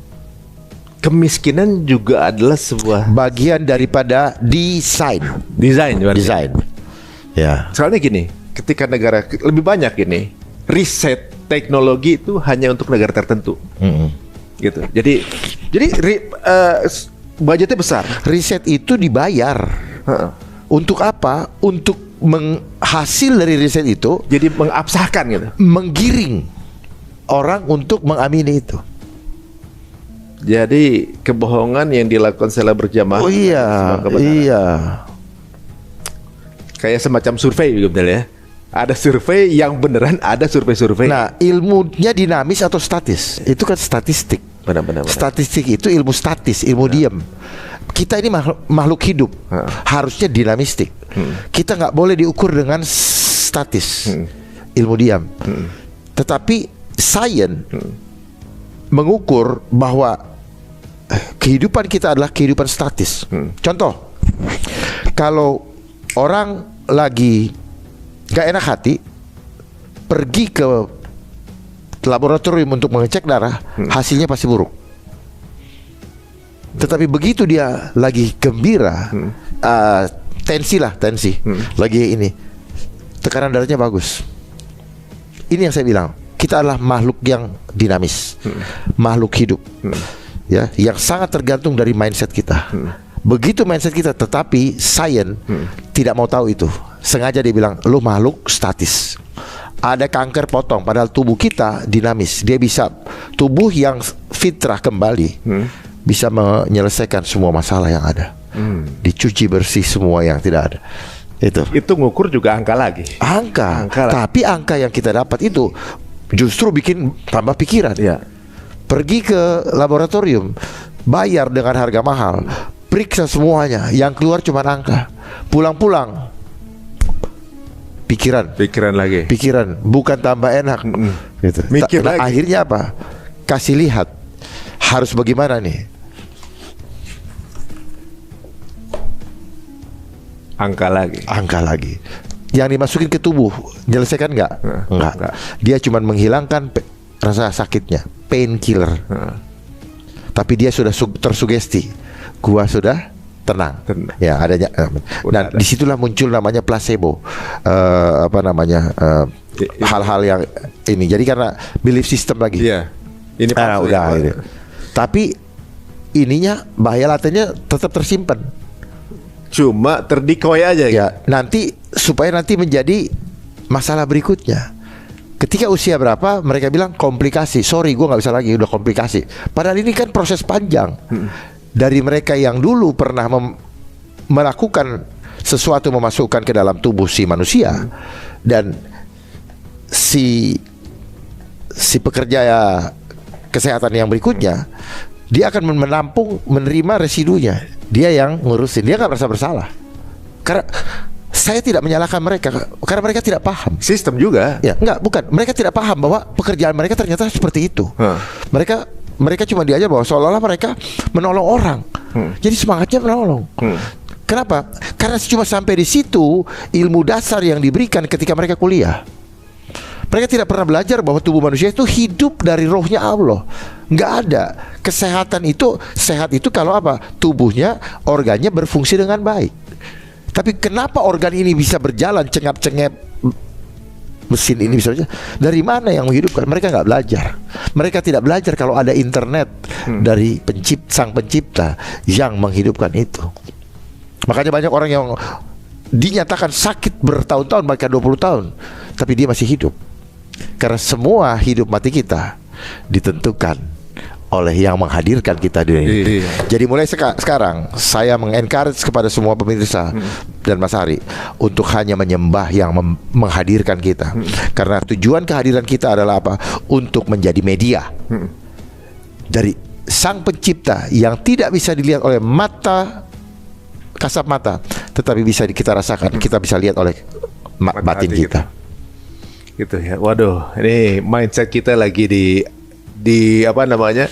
kemiskinan juga adalah sebuah bagian daripada desain. Ya. Soalnya gini, ketika negara lebih banyak ini riset teknologi itu hanya untuk negara tertentu. Gitu. Jadi budgetnya besar. Riset itu dibayar. Untuk apa? Untuk hasil dari riset itu jadi mengabsahkan gitu. Menggiring orang untuk mengamini itu. Jadi kebohongan yang dilakukan secara berjamaah. Oh iya. Kayak semacam survei gitu ya. Ada survei yang beneran, ada survei-survei. Nah, ilmunya dinamis atau statis? Itu kan statistik. Benar. Statistik itu ilmu statis, ilmu diam. Kita ini makhluk hidup, harusnya dinamistik. Kita nggak boleh diukur dengan statis, ilmu diam. Tetapi sains mengukur bahwa kehidupan kita adalah kehidupan statis. Contoh, kalau orang lagi gak enak hati, pergi ke laboratorium untuk mengecek darah, hasilnya pasti buruk. Tetapi begitu dia lagi gembira, tensi, lagi ini, tekanan darahnya bagus. Ini yang saya bilang, kita adalah makhluk yang dinamis, makhluk hidup, ya, yang sangat tergantung dari mindset kita. Begitu mindset kita, tetapi sains tidak mau tahu itu. Sengaja dia bilang, lu makhluk statis. Ada kanker potong, padahal tubuh kita dinamis. Dia bisa, tubuh yang fitrah kembali, bisa menyelesaikan semua masalah yang ada. Dicuci bersih semua yang tidak ada. Itu ngukur juga angka lagi. Angka. Tapi angka yang kita dapat itu justru bikin tambah pikiran. Pergi ke laboratorium, bayar dengan harga mahal, periksa semuanya, yang keluar cuma angka. Pulang-pulang pikiran lagi. Bukan tambah enak. Gitu. Mikir lagi. Akhirnya apa? Kasih lihat harus bagaimana nih. Angka lagi. Yang dimasukin ke tubuh menyelesaikan enggak. Dia cuma menghilangkan rasa sakitnya, painkiller. Tapi dia sudah tersugesti. Gua sudah tenang. Ya, adanya. Dan disitulah muncul namanya placebo. Hal-hal yang ini. Jadi karena belief system lagi. Iya. Ini palsu. Ini. Tapi ininya bahaya latennya tetap tersimpan. Cuma terdikoy aja. Ya, nanti supaya nanti menjadi masalah berikutnya. Ketika usia berapa mereka bilang komplikasi. Sorry, gue nggak bisa lagi, udah komplikasi. Padahal ini kan proses panjang. Dari mereka yang dulu pernah melakukan sesuatu, memasukkan ke dalam tubuh si manusia, dan si pekerja kesehatan yang berikutnya, dia akan menampung, menerima residunya. Dia yang ngurusin, dia nggak merasa bersalah. Karena saya tidak menyalahkan mereka, karena mereka tidak paham. Sistem juga. Ya, bukan. Mereka tidak paham bahwa pekerjaan mereka ternyata seperti itu. Mereka cuma diajar bahwa seolah-olah mereka menolong orang. Jadi semangatnya menolong. Kenapa? Karena cuma sampai di situ ilmu dasar yang diberikan ketika mereka kuliah. Mereka tidak pernah belajar bahwa tubuh manusia itu hidup dari rohnya Allah. Nggak ada. Kesehatan itu, sehat itu kalau apa? Tubuhnya, organnya berfungsi dengan baik. Tapi kenapa organ ini bisa berjalan cengap-cengep, mesin ini bisa berjalan? Dari mana yang menghidupkan? Mereka nggak belajar. Mereka tidak belajar kalau ada internet dari sang pencipta yang menghidupkan itu. Makanya banyak orang yang dinyatakan sakit bertahun-tahun, bahkan 20 tahun, tapi dia masih hidup. Karena semua hidup mati kita ditentukan oleh yang menghadirkan kita di dunia. Jadi mulai sekarang saya mengencourage kepada semua pemirsa dan Mas Ari untuk hanya menyembah yang menghadirkan kita. Karena tujuan kehadiran kita adalah apa? Untuk menjadi media dari sang pencipta yang tidak bisa dilihat oleh mata, kasat mata, tetapi bisa kita rasakan, kita bisa lihat oleh batin kita. Gitu ya. Waduh, ini mindset kita lagi di apa namanya?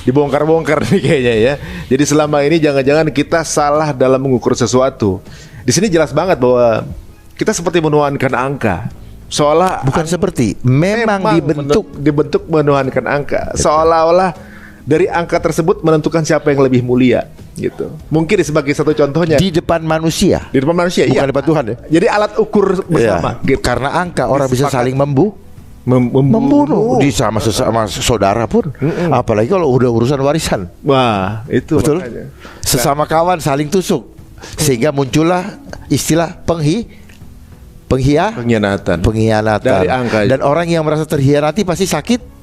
Dibongkar-bongkar nih kayaknya ya. Jadi selama ini jangan-jangan kita salah dalam mengukur sesuatu. Di sini jelas banget bahwa kita seperti menuhankan angka. Seolah bukan seperti memang dibentuk menuhankan angka. Seolah-olah dari angka tersebut menentukan siapa yang lebih mulia gitu. Mungkin sebagai satu contohnya di depan manusia. Di depan manusia, bukan depan Tuhan ya. Jadi alat ukur bersama gitu. Karena angka orang bisa saling membunuh di sama saudara pun. Apalagi kalau udah urusan warisan. Wah, itu betul. Makanya. Sesama kawan saling tusuk. Sehingga muncullah istilah pengkhianatan. Dari angka. Dan orang yang merasa terhianati pasti sakit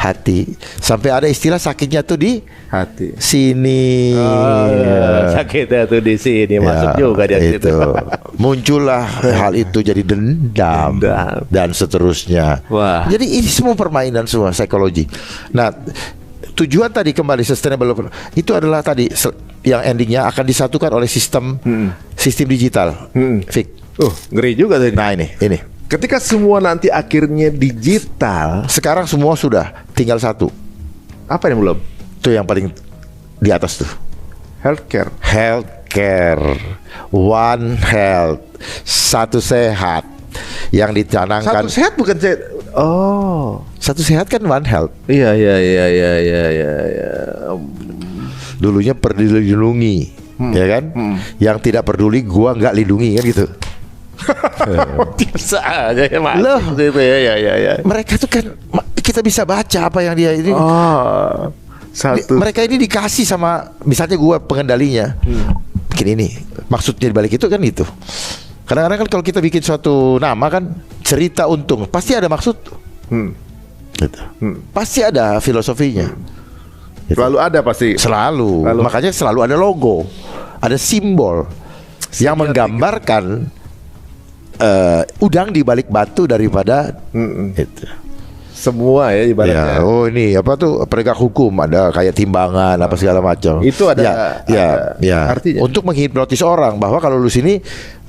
hati. Sampai ada istilah sakitnya tuh di hati sini. Sakitnya tuh di sini, masuk juga di situ. Muncullah hal itu jadi dendam dan seterusnya. Wah. Jadi ini semua permainan semua psikologi. Nah, tujuan tadi kembali sustainable itu adalah tadi yang endingnya akan disatukan oleh sistem digital. Fik. Ngeri juga tadi. Nah ini. Ketika semua nanti akhirnya digital, sekarang semua sudah tinggal satu. Apa yang belum? Itu yang paling di atas tuh. Healthcare. One health. Satu sehat. Yang dicanangkan. Satu sehat bukan sehat. Oh. Satu sehat kan one health. Iya. Dulunya peduli lindungi, ya kan? Yang tidak peduli gua nggak lindungi kan gitu. Biasa aja ya, Mas. Loh, ya. Mereka tuh kan kita bisa baca apa yang dia ini. Satu. Mereka ini dikasih sama misalnya gua pengendalinya. Bikin ini. Maksudnya dibalik itu kan itu. Kadang-kadang kan kalau kita bikin suatu nama kan cerita untung pasti ada maksud. Gitu. Pasti ada filosofinya. Gitu. Selalu ada pasti. Selalu. Makanya selalu ada logo, ada simbol yang menggambarkan udang di balik batu daripada itu. Semua ya ibaratnya. Ya, ini apa tuh penegak hukum ada kayak timbangan apa segala macam. Itu ada artinya untuk menghipnotis orang bahwa kalau lu sini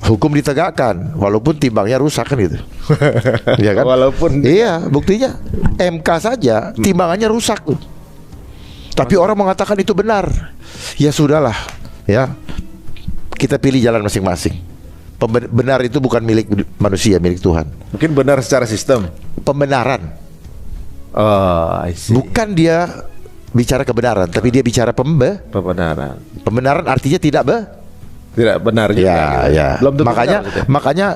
hukum ditegakkan walaupun timbangnya rusak kan gitu. Ya kan? Walaupun buktinya MK saja timbangannya rusak tuh. Tapi orang mengatakan itu benar. Ya sudahlah, ya. Kita pilih jalan masing-masing. Benar itu bukan milik manusia, milik Tuhan. Mungkin benar secara sistem. Pembenaran. I see. Bukan dia bicara kebenaran, tapi dia bicara pembenaran. Pembenaran artinya tidak benar juga. Ya. Belum tentu makanya benar, gitu. Makanya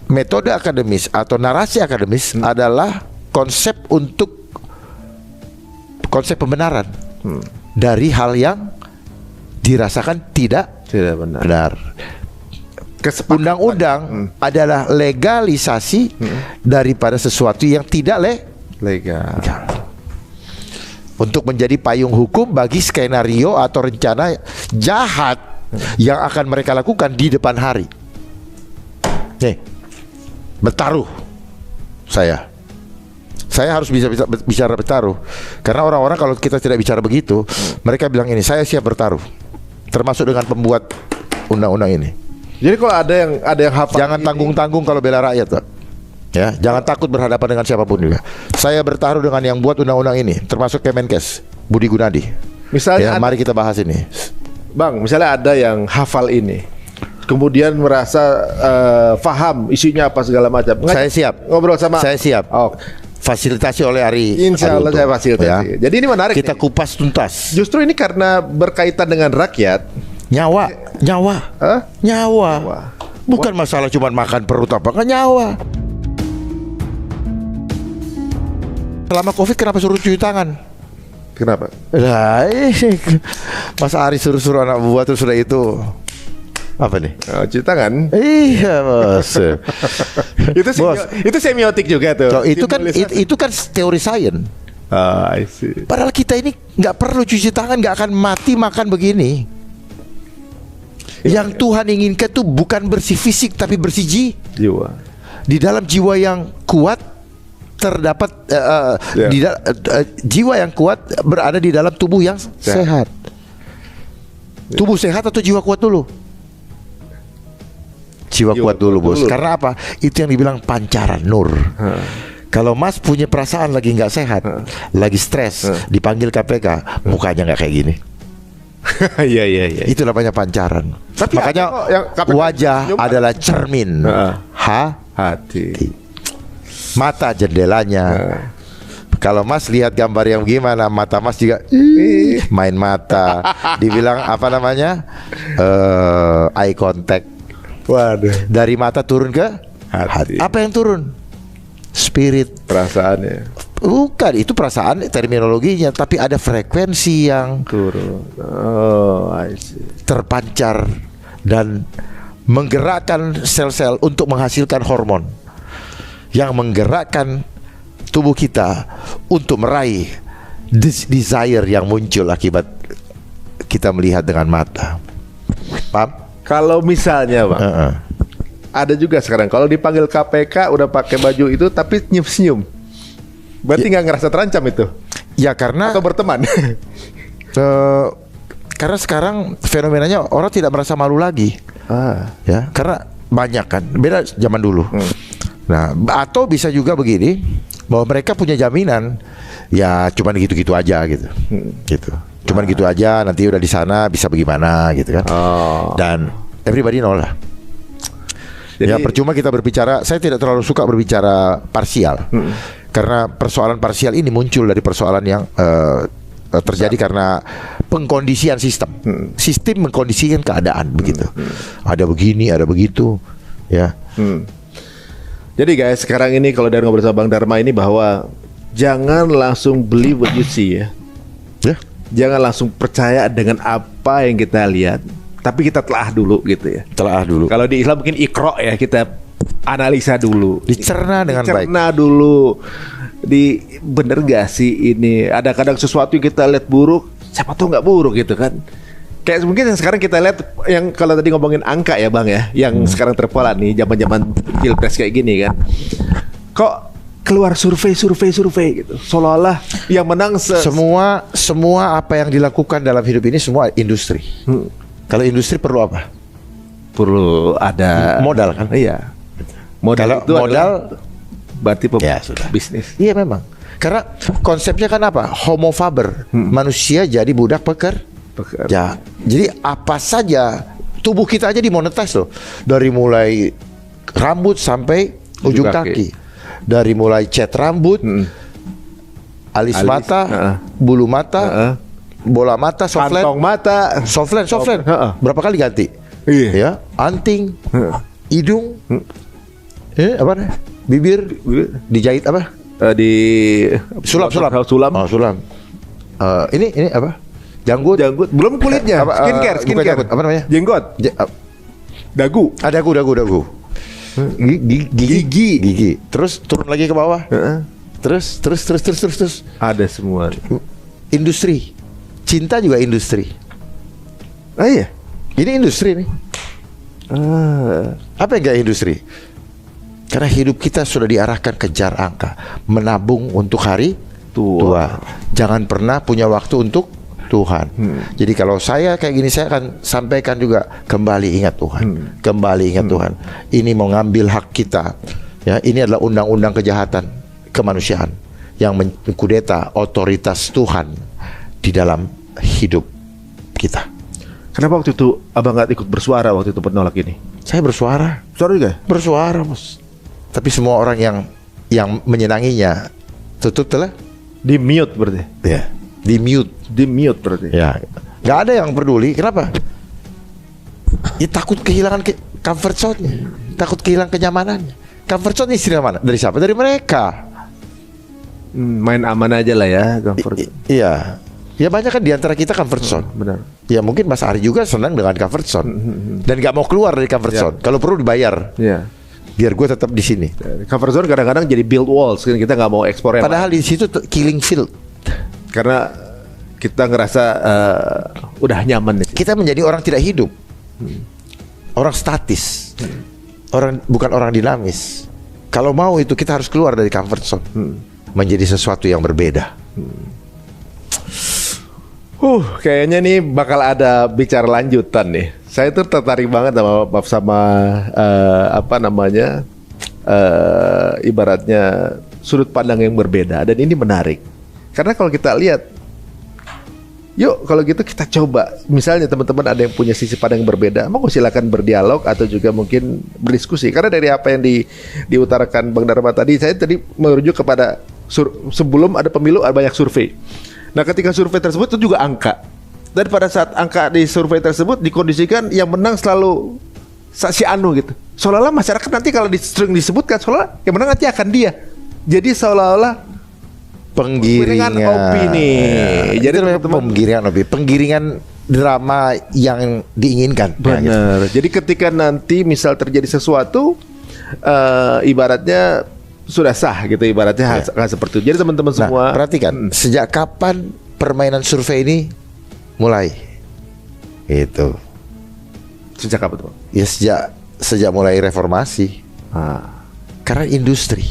metode akademis atau narasi akademis adalah konsep pembenaran dari hal yang dirasakan tidak benar. Undang-undang adalah legalisasi daripada sesuatu yang tidak legal. Untuk menjadi payung hukum bagi skenario atau rencana jahat yang akan mereka lakukan di depan hari. Nih, bertaruh saya harus bisa bicara bertaruh. Karena orang-orang kalau kita tidak bicara begitu, mereka bilang ini, saya siap bertaruh. Termasuk dengan pembuat undang-undang ini. Jadi kalau ada yang hafal, jangan tanggung-tanggung kalau bela rakyat, Pak. Ya, jangan takut berhadapan dengan siapapun juga. Saya bertaruh dengan yang buat undang-undang ini, termasuk Kemenkes, Budi Gunadi. Misalnya, mari kita bahas ini. Bang, misalnya ada yang hafal ini, kemudian merasa paham isinya apa segala macam. Saya siap. Ngobrol sama. Saya siap. Fasilitasi oleh Ari. Insya Allah saya fasilitasi. Ya. Jadi ini menarik. Kita kupas tuntas. Justru ini karena berkaitan dengan rakyat. Nyawa. Hah? Nyawa. Bukan masalah cuma makan perut apa, kan nyawa. Selama COVID kenapa suruh cuci tangan? Kenapa? Lah, Mas Ari suruh anak buah terus sudah itu. Apa nih? Cuci tangan. Iya, Bos. Itu semiotik juga tuh. Itu kan teori sains. I see. Padahal kita ini nggak perlu cuci tangan, nggak akan mati makan begini. Yang Tuhan inginkan tuh bukan bersih fisik tapi bersih jiwa. Di dalam jiwa yang kuat terdapat jiwa yang kuat berada di dalam tubuh yang sehat. Tubuh sehat atau jiwa kuat dulu? Jiwa kuat dulu, Bos. Karena apa? Itu yang dibilang pancaran nur. Kalau Mas punya perasaan lagi nggak sehat, lagi stres, dipanggil KPK, mukanya nggak kayak gini. Iya. Itu namanya pancaran. Tapi makanya wajah adalah cermin hati. Mata jendelanya. Kalau Mas lihat gambar yang gimana, mata Mas juga main mata. Dibilang apa namanya? Eye contact. Waduh. Dari mata turun ke hati. Apa yang turun? Spirit. Perasaannya. Bukan, itu perasaan terminologinya, tapi ada frekuensi yang turun. I see. Terpancar dan menggerakkan sel-sel untuk menghasilkan hormon yang menggerakkan tubuh kita untuk meraih desire yang muncul akibat kita melihat dengan mata. Paham? Kalau misalnya Bang, ada juga sekarang kalau dipanggil KPK udah pakai baju itu tapi senyum-senyum, berarti nggak ngerasa terancam itu? Ya karena atau berteman? Karena sekarang fenomenanya orang tidak merasa malu lagi. Ya, karena banyak kan, beda zaman dulu. Nah, atau bisa juga begini, bahwa mereka punya jaminan, ya cuman gitu-gitu aja gitu, gitu. Cuman gitu aja, nanti udah di sana bisa bagaimana gitu kan. Dan everybody know lah. Jadi, ya percuma kita berbicara, saya tidak terlalu suka berbicara parsial. Karena persoalan parsial ini muncul dari persoalan yang terjadi karena pengkondisian sistem. Sistem mengkondisikan keadaan begitu. Ada begini, ada begitu, ya. Jadi guys, sekarang ini kalau dari ngobrol sama Bang Dharma ini bahwa jangan langsung believe what you see ya. Jangan langsung percaya dengan apa yang kita lihat, tapi kita telah dulu gitu ya. Telah dulu. Kalau di Islam mungkin ikro ya, kita analisa dulu, dicerna dengan baik. Dicerna dulu. Bener gak sih ini? Ada kadang sesuatu yang kita lihat buruk, siapa tuh nggak buruk gitu kan? Kayak mungkin yang sekarang kita lihat, yang kalau tadi ngomongin angka ya Bang ya, yang sekarang terpola nih zaman-zaman pilpres kayak gini kan, kok keluar survei gitu, seolah-olah yang menang semua apa yang dilakukan dalam hidup ini semua industri. Kalau industri perlu apa? Perlu ada modal kan? Iya. Modal itu modal berarti ya, sudah bisnis. Iya memang. Karena konsepnya kan apa? Homo faber, manusia jadi budak pekerja. Jadi apa saja tubuh kita aja dimonetize loh. Dari mulai rambut sampai ujung kaki. Dari mulai cat rambut, alis mata, bulu mata, bola mata, softland, kantong mata, softland. Berapa kali ganti? Iya. Ya, anting, hidung, apa nih? Bibir dijahit apa? Sulam. Oh, sulam. Ini apa? Janggut. Belum kulitnya. Skincare. Apa namanya? Jenggot. Dagu. Dagu. Gigi. Terus turun lagi ke bawah. Terus. Ada semua. Industri. Cinta juga industri. Ah iya. Ini industri nih. Apa yang gak industri? Karena hidup kita sudah diarahkan kejar angka, menabung untuk hari tua. Jangan pernah punya waktu untuk Tuhan. Jadi kalau saya kayak gini, saya akan sampaikan juga, kembali ingat Tuhan. Kembali ingat Tuhan. Ini mau ngambil hak kita. Ya, ini adalah undang-undang kejahatan kemanusiaan yang mengkudeta otoritas Tuhan di dalam hidup kita. Kenapa waktu itu abang nggak ikut bersuara waktu itu penolak ini? Saya bersuara. Suara juga? Bersuara, Bos. Tapi semua orang yang menyenanginya tutup telah di mute berarti. Ya. Di mute berarti. Ya. Gak ada yang peduli. Kenapa? Ya takut kehilangan comfort zone-nya. Takut kehilangan kenyamanannya. Comfort zone istilah mana? Dari siapa? Dari mereka. Main aman aja lah ya comfort. Iya. Ya banyak kan diantara kita comfort zone. Benar. Ya mungkin Mas Ari juga senang dengan comfort zone. Dan gak mau keluar dari comfort zone. Kalau perlu dibayar. Iya. Biar gue tetap di sini. Comfort zone kadang-kadang jadi build walls. Kita nggak mau ekspor. Padahal di situ killing field. Karena kita ngerasa udah nyaman. Kita menjadi orang tidak hidup. Orang statis. Bukan orang dinamis. Kalau mau itu kita harus keluar dari comfort zone. Menjadi sesuatu yang berbeda. Kayaknya nih bakal ada bicara lanjutan nih. Saya tuh tertarik banget sama apa namanya, ibaratnya sudut pandang yang berbeda, dan ini menarik. Karena kalau kita lihat, yuk kalau gitu kita coba, misalnya teman-teman ada yang punya sisi pandang yang berbeda, mau silakan berdialog atau juga mungkin berdiskusi. Karena dari apa yang diutarakan Bang Dharma tadi, saya tadi merujuk kepada sebelum ada pemilu ada banyak survei. Nah ketika survei tersebut itu juga angka. Dan pada saat angka di survei tersebut dikondisikan yang menang selalu si anu gitu. Seolah-olah masyarakat nanti kalau sering disebutkan, seolah yang menang nanti akan dia. Jadi seolah-olah penggiringan opini. Jadi penggiringan drama yang diinginkan. Benar. Jadi ketika nanti misal terjadi sesuatu, ibaratnya sudah sah gitu ibaratnya seperti itu. Jadi teman-teman semua perhatikan sejak kapan permainan survei ini mulai? Itu sejak apa tuh? Ya sejak mulai reformasi. Karena industri.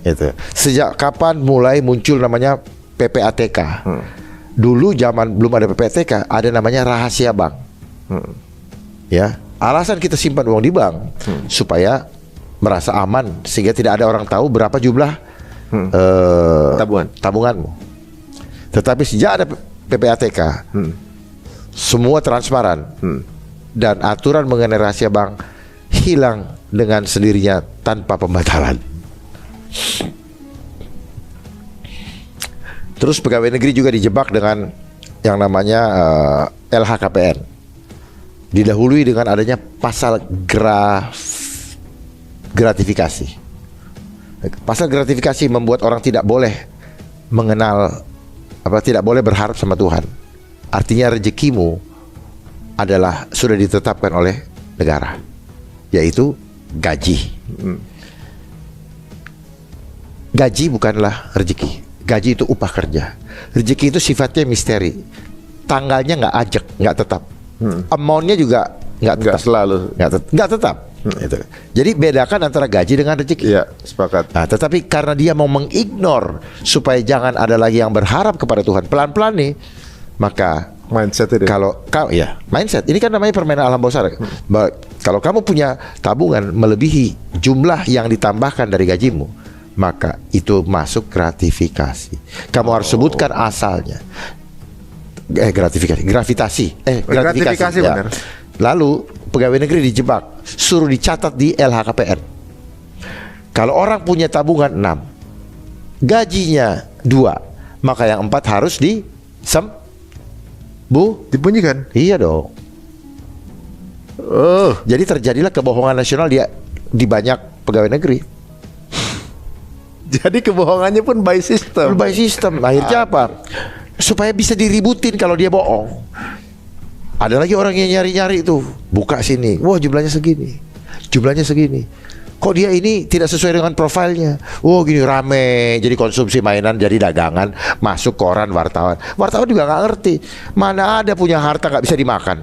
Itu. Sejak kapan mulai muncul namanya PPATK? Dulu zaman belum ada PPATK, ada namanya rahasia bank. Ya, alasan kita simpan uang di bank supaya merasa aman sehingga tidak ada orang tahu berapa jumlah tabunganmu. Tetapi sejak ada PPATK, semua transparan dan aturan mengenai rahasia bank hilang dengan sendirinya tanpa pembatalan. Terus pegawai negeri juga dijebak dengan yang namanya LHKPN. Didahului dengan adanya pasal gratifikasi. Pasal gratifikasi membuat orang tidak boleh mengenal tidak boleh berharap sama Tuhan. Artinya rezekimu adalah sudah ditetapkan oleh negara, yaitu gaji. Gaji bukanlah rezeki. Gaji itu upah kerja. Rezeki itu sifatnya misteri. Tanggalnya nggak ajak, nggak tetap. Amountnya juga nggak selalu, nggak tetap. Itu. Jadi bedakan antara gaji dengan rezeki. Iya, sepakat. Nah, tetapi karena dia mau mengignore supaya jangan ada lagi yang berharap kepada Tuhan, pelan-pelan nih, maka mindset itu. Kalau mindset ini kan namanya permainan alam bawah sadar. Kalau kamu punya tabungan melebihi jumlah yang ditambahkan dari gajimu, maka itu masuk gratifikasi. Kamu harus sebutkan asalnya. Gratifikasi. Gratifikasi ya. Benar. Lalu pegawai negeri dijebak, suruh dicatat di LHKPN. Kalau orang punya tabungan 6, gajinya 2, maka yang 4 harus dibunyikan. Iya dong. Jadi terjadilah kebohongan nasional di banyak pegawai negeri. Jadi kebohongannya pun by system. By system. Akhirnya apa? Supaya bisa diributin kalau dia bohong. Ada lagi orang yang nyari-nyari itu, buka sini, wah jumlahnya segini, kok dia ini tidak sesuai dengan profilnya. Wah gini rame, jadi konsumsi mainan, jadi dagangan, masuk koran, wartawan juga nggak ngerti. Mana ada punya harta nggak bisa dimakan.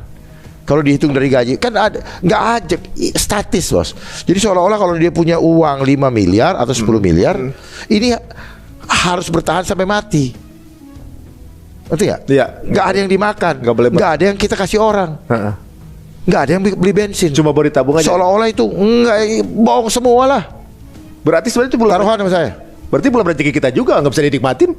Kalau dihitung dari gaji kan ada, nggak ajak, statis bos. Jadi seolah-olah kalau dia punya uang 5 miliar atau 10 miliar, ini harus bertahan sampai mati. Ngerti gak? Iya. Nggak ada yang dimakan, nggak ada yang kita kasih orang, nggak ada yang beli bensin. Cuma beri tabung aja. Seolah-olah itu nggak, bohong semua lah. Berarti sebenarnya itu taruhan sama saya. Berarti belum rezeki kita juga, nggak bisa dinikmatin.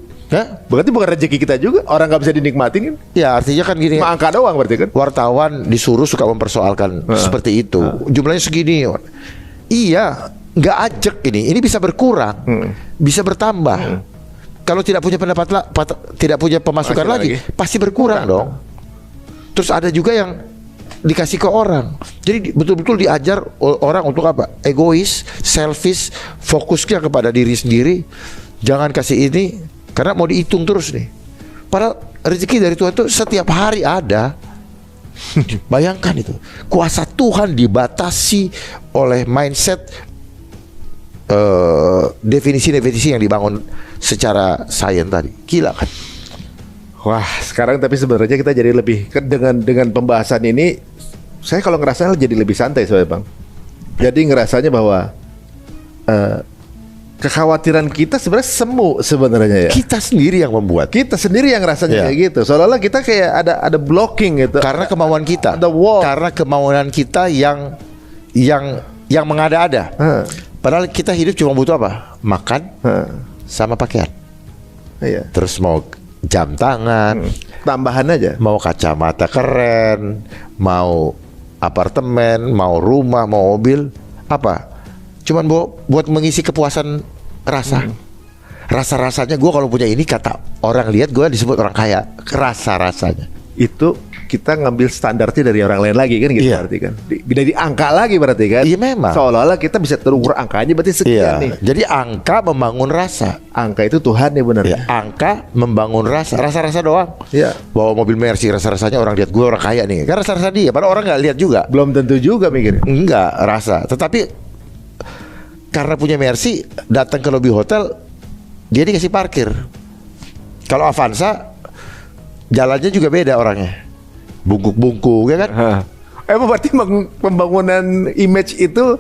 Berarti bukan rezeki kita juga, orang nggak bisa dinikmatin kan? Ya artinya kan gini. Cuma angka doang berarti kan? Wartawan disuruh suka mempersoalkan seperti itu. Jumlahnya segini. Iya, nggak ajak ini bisa berkurang, bisa bertambah. Kalau tidak punya tidak punya pemasukan lagi, pasti berkurang dong. Terus ada juga yang dikasih ke orang. Jadi betul-betul diajar orang untuk apa? Egois, selfish, fokusnya kepada diri sendiri. Jangan kasih ini karena mau dihitung terus nih. Padahal rezeki dari Tuhan itu setiap hari ada. Bayangkan itu. Kuasa Tuhan dibatasi oleh mindset definisi-definisi yang dibangun secara sains tadi. Gila kan? Wah, sekarang tapi sebenarnya kita jadi lebih dengan pembahasan ini, saya kalau ngerasa jadi lebih santai soalnya Bang. Jadi ngerasanya bahwa kekhawatiran kita sebenarnya semu sebenarnya ya. Kita sendiri yang membuat. Kita sendiri yang rasanya kayak gitu. Seolah-olah kita kayak ada blocking gitu. Karena kemauan kita. The wall. Karena kemauan kita yang mengada-ada. Padahal kita hidup cuma butuh apa? Makan sama pakaian. Iya. Terus mau jam tangan, tambahan aja. Mau kacamata keren, mau apartemen, mau rumah, mau mobil, apa? Cuman buat mengisi kepuasan rasa. Rasa-rasanya gue kalau punya ini, kata orang lihat gue disebut orang kaya. Rasa-rasanya. Itu kita ngambil standarnya dari orang lain lagi kan gitu. Berarti kan dari angka lagi berarti kan. Iya memang. Seolah-olah kita bisa terukur angkanya berarti sekian nih. Jadi angka membangun rasa. Angka itu Tuhan ya benar. Angka membangun rasa. Rasa-rasa doang. Iya. Bawa mobil Mercy, rasa-rasanya orang lihat gue orang kaya nih. Karena rasa-rasa dia. Padahal orang nggak lihat juga. Belum tentu juga mikir. Enggak rasa. Tetapi karena punya Mercy datang ke lobi hotel, dia dikasih parkir. Kalau Avanza jalannya juga beda orangnya, bungkuk-bungkuk ya kan. Berarti pembangunan image itu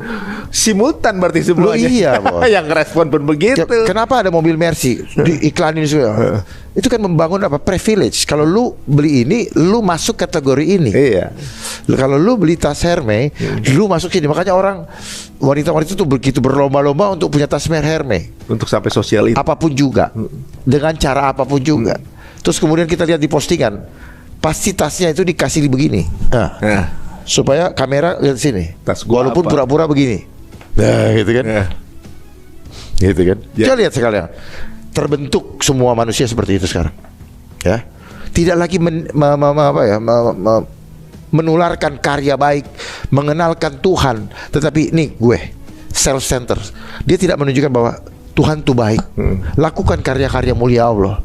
simultan berarti semuanya. Iya, bos. Yang respon pun begitu. Kenapa ada mobil Mercy diiklanin semua? Itu kan membangun apa? Privilege. Kalau lu beli ini, lu masuk kategori ini. Iya. Kalau lu beli tas Hermes, lu masuk sini. Makanya orang wanita-wanita itu begitu berlomba-lomba untuk punya tas Hermes. Untuk sampai sosial itu. Apapun juga, dengan cara apapun juga. Terus kemudian kita lihat di postingan, pasti tasnya itu dikasih begini. Nah. Supaya kamera lihat sini. Tas gua walaupun apa? pura-pura begini. Nah, gitu kan. Gitu kan. Coba lihat sekalian. Terbentuk semua manusia seperti itu sekarang. Ya. Tidak lagi menularkan karya baik, mengenalkan Tuhan, tetapi nih gue self-center. Dia tidak menunjukkan bahwa Tuhan itu baik. Lakukan karya-karya mulia Allah.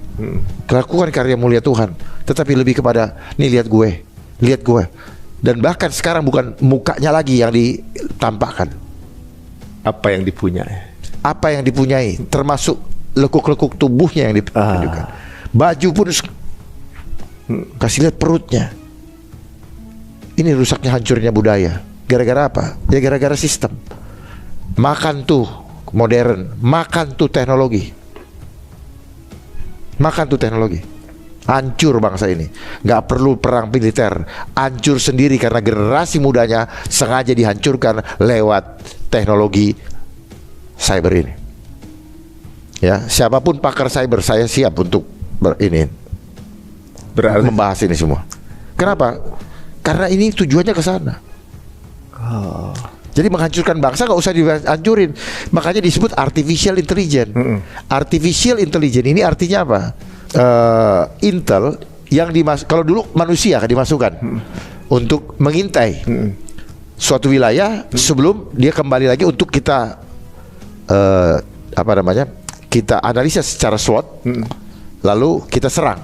Lakukan karya mulia Tuhan, tetapi lebih kepada nih lihat gue. Dan bahkan sekarang bukan mukanya lagi yang ditampakkan, apa yang dipunyai, termasuk lekuk-lekuk tubuhnya yang ditunjukkan. Baju pun kasih lihat perutnya. Ini rusaknya, hancurnya budaya. Gara-gara apa? Ya gara-gara sistem. Makan tuh modern, makan tuh teknologi. Hancur bangsa ini. Gak perlu perang militer, hancur sendiri karena generasi mudanya sengaja dihancurkan lewat teknologi cyber ini. Ya, siapapun pakar cyber, saya siap untuk membahas ini semua. Kenapa? Karena ini tujuannya ke sana. Jadi menghancurkan bangsa gak usah dihancurin. Makanya disebut artificial intelligence. Artificial intelligence ini artinya apa? Intel yang kalau dulu manusia kan dimasukkan untuk mengintai suatu wilayah sebelum dia kembali lagi untuk kita kita analisa secara SWOT, lalu kita serang.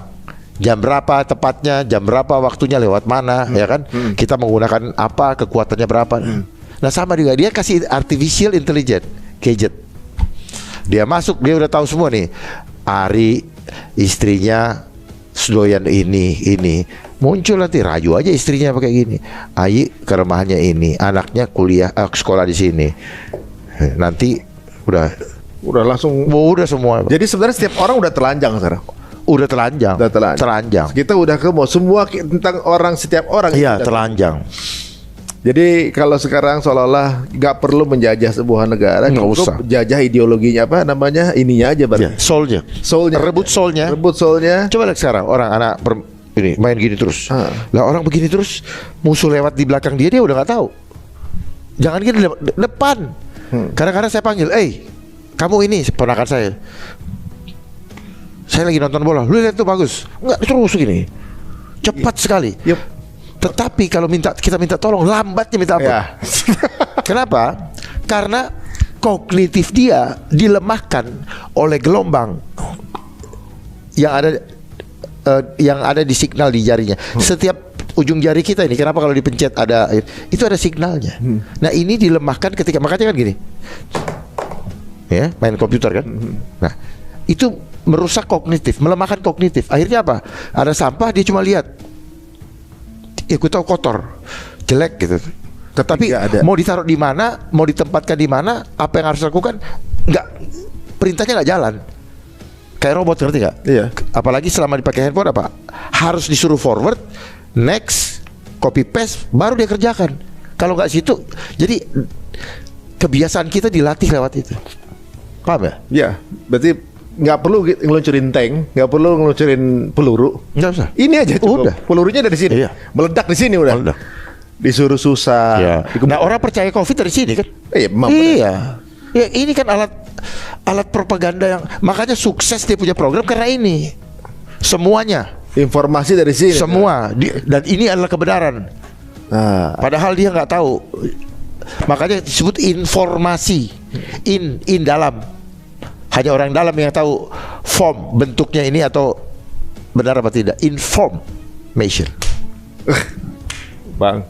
Jam berapa tepatnya, jam berapa waktunya, lewat mana, ya kan? Kita menggunakan apa, kekuatannya berapa. Nah sama juga dia kasih artificial intelligence gadget. Dia masuk, dia udah tahu semua nih. Ari istrinya doyan ini muncul nanti, rayu aja istrinya pakai gini. Ayi ke rumahnya ini, anaknya kuliah sekolah di sini. Nanti udah langsung semua. Jadi sebenarnya setiap orang udah telanjang sekarang. Udah telanjang. Kita udah semua tentang orang, setiap orang. Iya, telanjang. Jadi kalau sekarang seolah-olah nggak perlu menjajah sebuah negara, nggak usah jajah ideologinya, ininya aja berarti. Soulnya. Rebut soulnya. Coba lihat sekarang orang anak ini main gini terus. Lah orang begini terus, musuh lewat di belakang dia udah nggak tahu. Jangan gini depan. Kadang-kadang saya panggil, kamu ini ponakan saya. Saya lagi nonton bola, lu lihat tuh bagus. Enggak, terus gini. Cepat sekali. Tetapi kalau kita minta tolong, lambatnya minta ampun. Kenapa? Karena kognitif dia dilemahkan oleh gelombang yang ada di signal di jarinya. Setiap ujung jari kita ini, kenapa kalau dipencet itu ada signalnya. Nah ini dilemahkan ketika, makanya kan gini, ya main komputer kan. Nah itu merusak kognitif, melemahkan kognitif. Akhirnya apa? Ada sampah dia cuma lihat. Aku tahu kotor, jelek gitu. Tetapi mau ditaruh di mana, mau ditempatkan di mana, apa yang harus dilakukan, perintahnya nggak jalan. Kayak robot, ngerti nggak? Iya. Apalagi selama dipakai handphone harus disuruh forward, next, copy paste, baru dia kerjakan. Kalau nggak situ, jadi kebiasaan kita dilatih lewat itu. Paham ya? Iya. Berarti nggak perlu ngeluncurin tank, nggak perlu ngeluncurin peluru, nggak usah. Ini aja cukup. Udah. Pelurunya dari sini, meledak di sini udah. Meledak. Disuruh susah. Ya. Nah orang percaya COVID dari sini kan? Iya. Ya ini kan alat propaganda yang makanya sukses dia punya program karena ini semuanya informasi dari sini. Semua dan ini adalah kebenaran. Padahal dia nggak tahu. Makanya disebut informasi in dalam. Hanya orang dalam yang tahu form bentuknya ini atau benar apa tidak. Information. Bang,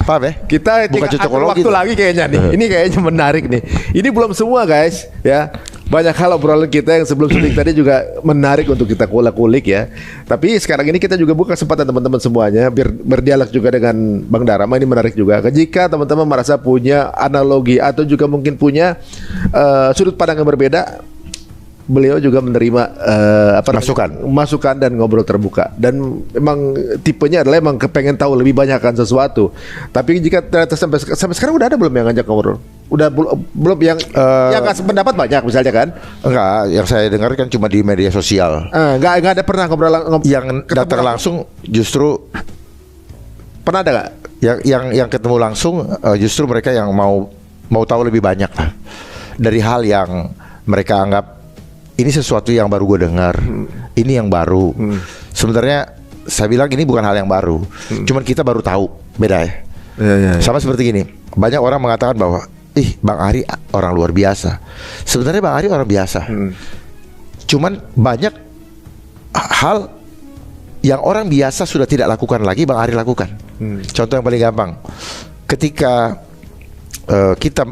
Paham ya? Kita bukan cocokologi waktu lagi kayaknya nih. Ini kayaknya menarik nih. Ini belum semua guys, ya. Banyak hal obrolan kita yang sebelum syuting tadi juga menarik untuk kita kulik ya. Tapi sekarang ini kita juga buka kesempatan teman-teman semuanya biar berdialog juga dengan Bang Dharma. Ini menarik juga. Jika teman-teman merasa punya analogi atau juga mungkin punya sudut pandang yang berbeda, beliau juga menerima masukan dan ngobrol terbuka. Dan memang tipenya adalah emang kepengen tahu lebih banyak kan sesuatu. Tapi jika ternyata sampai sekarang udah ada belum yang ngajak ngobrol? Udah belum yang ngasih pendapat banyak misalnya kan? Enggak, yang saya dengar kan cuma di media sosial. Enggak ada pernah ngobrol yang datang langsung. Justru pernah ada nggak? Yang ketemu langsung justru mereka yang mau tahu lebih banyak lah dari hal yang mereka anggap ini sesuatu yang baru gue dengar, ini yang baru. Sebenarnya saya bilang ini bukan hal yang baru, cuman kita baru tahu, beda ya. Sama seperti gini, banyak orang mengatakan bahwa Bang Ari orang luar biasa. Sebenarnya Bang Ari orang biasa, cuman banyak hal yang orang biasa sudah tidak lakukan lagi, Bang Ari lakukan. Contoh yang paling gampang, ketika kita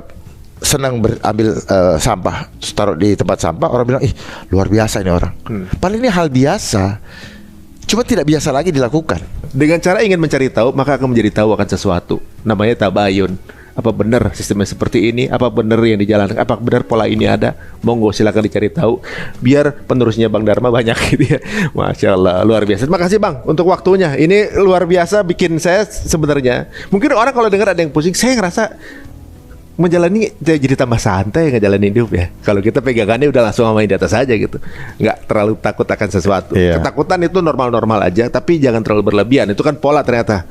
senang berambil sampah, taruh di tempat sampah, orang bilang, luar biasa ini orang. Padahal ini hal biasa, cuma tidak biasa lagi dilakukan. Dengan cara ingin mencari tahu, maka akan menjadi tahu akan sesuatu. Namanya tabayun. Apa benar sistemnya seperti ini? Apa benar yang dijalankan? Apa benar pola ini ada? Monggo silakan dicari tahu. Biar penerusnya Bang Dharma banyak gitu ya. Masya Allah, luar biasa. Terima kasih Bang untuk waktunya. Ini luar biasa bikin saya sebenarnya. Mungkin orang kalau dengar ada yang pusing, saya ngerasa menjalani jadi tambah santai ngejalanin hidup ya. Kalau kita pegangannya udah langsung main di atas aja gitu, nggak terlalu takut akan sesuatu. Ketakutan itu normal-normal aja, tapi jangan terlalu berlebihan. Itu kan pola ternyata.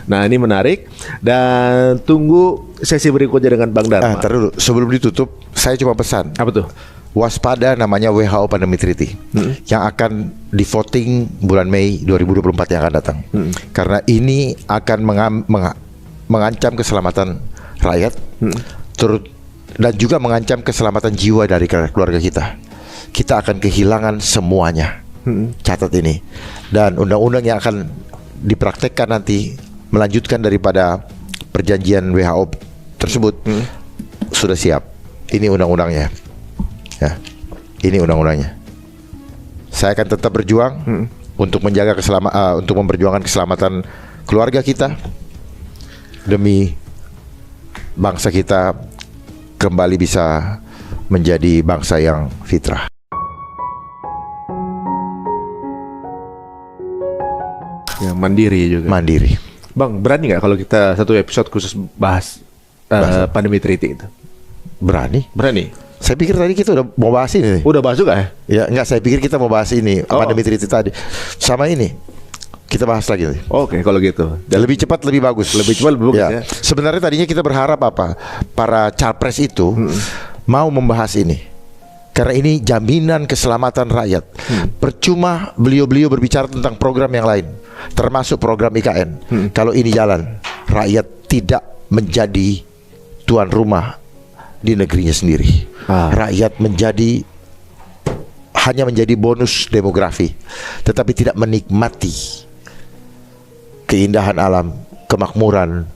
Nah ini menarik dan tunggu sesi berikutnya dengan Bang Dharma. Ntar dulu, sebelum ditutup saya cuma pesan. Apa tuh? Waspada namanya WHO Pandemic Treaty yang akan di voting bulan Mei 2024 yang akan datang. Karena ini akan mengancam keselamatan rakyat, dan juga mengancam keselamatan jiwa dari keluarga kita. Kita akan kehilangan semuanya. Catat ini. Dan undang-undang yang akan dipraktekkan nanti melanjutkan daripada perjanjian WHO tersebut sudah siap. Ini undang-undangnya. Ya, ini undang-undangnya. Saya akan tetap berjuang untuk menjaga untuk memperjuangkan keselamatan keluarga kita demi bangsa kita kembali bisa menjadi bangsa yang fitrah. Ya, mandiri juga. Mandiri. Bang, berani nggak kalau kita satu episode khusus bahas pandemi treaty itu? Berani. Saya pikir tadi kita udah mau bahas ini. Udah bahas juga ya? Ya enggak, saya pikir kita mau bahas ini pandemi treaty tadi. Sama ini. Kita bahas lagi. Oke, kalau gitu. Dan lebih cepat lebih bagus. Lebih cepat lebih bagus ya. Sebenarnya tadinya kita berharap apa? Para capres itu mau membahas ini. Karena ini jaminan keselamatan rakyat. Percuma beliau-beliau berbicara tentang program yang lain, termasuk program IKN. Kalau ini jalan, rakyat tidak menjadi tuan rumah di negerinya sendiri. Rakyat hanya menjadi bonus demografi, tetapi tidak menikmati keindahan alam, kemakmuran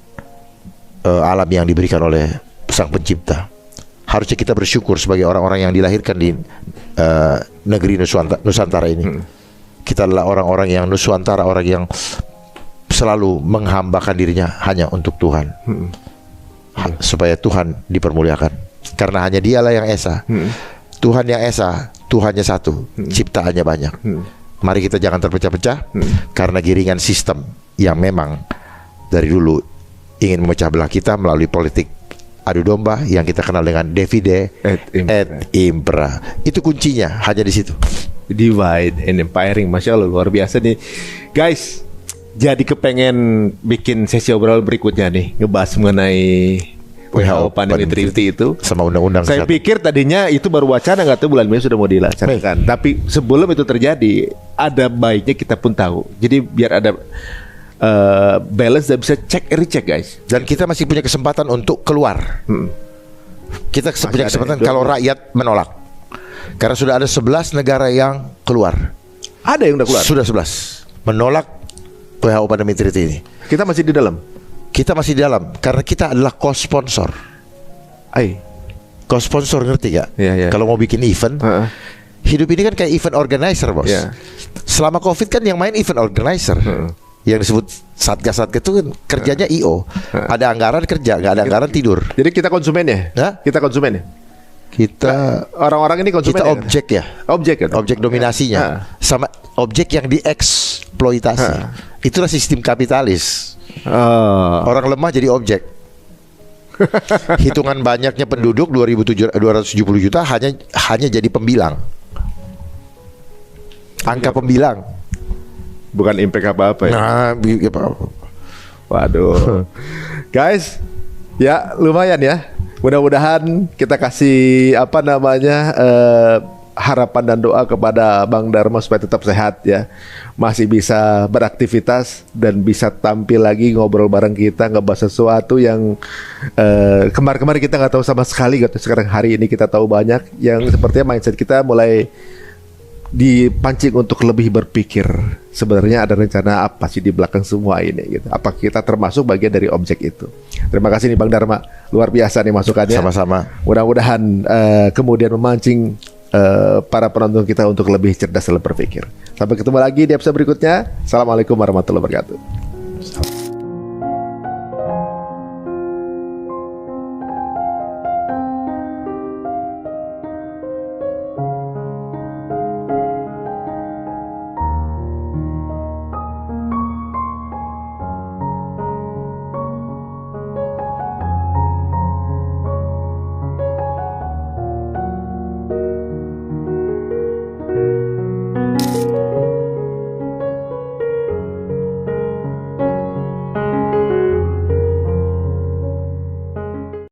alam yang diberikan oleh Sang Pencipta. Harusnya kita bersyukur sebagai orang-orang yang dilahirkan di negeri Nusantara ini. Kita adalah orang-orang yang Nusantara, orang yang selalu menghambakan dirinya hanya untuk Tuhan, supaya Tuhan dipermuliakan. Karena hanya Dialah yang esa. Tuhan yang esa, Tuhannya satu, ciptaannya banyak. Mari kita jangan terpecah-pecah karena giringan sistem yang memang dari dulu ingin memecah belah kita melalui politik adu domba yang kita kenal dengan divide et impera. Itu kuncinya, hanya di situ. Divide and empiring. Masya Allah, luar biasa nih guys. Jadi kepengen bikin sesi obrolan berikutnya nih, ngebahas mengenai WHO Pandemic Treaty itu sama undang-undang. Saya pikir tadinya itu baru wacana, nggak tahu bulan Mei sudah mau dilaksanakan. Tapi sebelum itu terjadi, ada baiknya kita pun tahu. Jadi biar ada balance dan bisa cek recheck guys. Dan kita masih punya kesempatan untuk keluar. Kita punya kesempatan kalau rakyat menolak. Karena sudah ada 11 negara yang keluar. Ada yang udah keluar? Sudah 11 menolak WHO Pandemic Treaty ini. Kita masih di dalam. Kita masih di dalam karena kita adalah co-sponsor. Co-sponsor, ngerti gak? Kalau mau bikin event, hidup ini kan kayak event organizer, bos. Selama COVID kan yang main event organizer. Yang disebut satgas-satgas itu kan kerjanya IO. Ada anggaran kerja, nggak ada anggaran tidur. Jadi kita konsumen ya? Kita konsumen ya? Kita orang-orang ini konsumen. Kita objek ya? Objek kan? Objek dominasinya. Sama objek yang dieksploitasi. Itulah sistem kapitalis. Orang lemah jadi objek. Hitungan banyaknya penduduk 270 juta hanya jadi pembilang. Angka pembilang. Bukan impact apa-apa ya. Waduh. Guys, ya lumayan ya. Mudah-mudahan kita kasih harapan dan doa kepada Bang Dharma supaya tetap sehat ya. Masih bisa beraktivitas dan bisa tampil lagi ngobrol bareng kita, ngebahas sesuatu yang kemarin-kemarin kita nggak tahu sama sekali gitu. Sekarang hari ini kita tahu banyak yang sepertinya mindset kita mulai dipancing untuk lebih berpikir. Sebenarnya ada rencana apa sih di belakang semua ini gitu. Apa kita termasuk bagian dari objek itu. Terima kasih nih Bang Dharma. Luar biasa nih masukannya. Sama-sama. Mudah-mudahan kemudian memancing para penonton kita untuk lebih cerdas dalam berpikir. Sampai ketemu lagi di episode berikutnya. Assalamualaikum warahmatullahi wabarakatuh.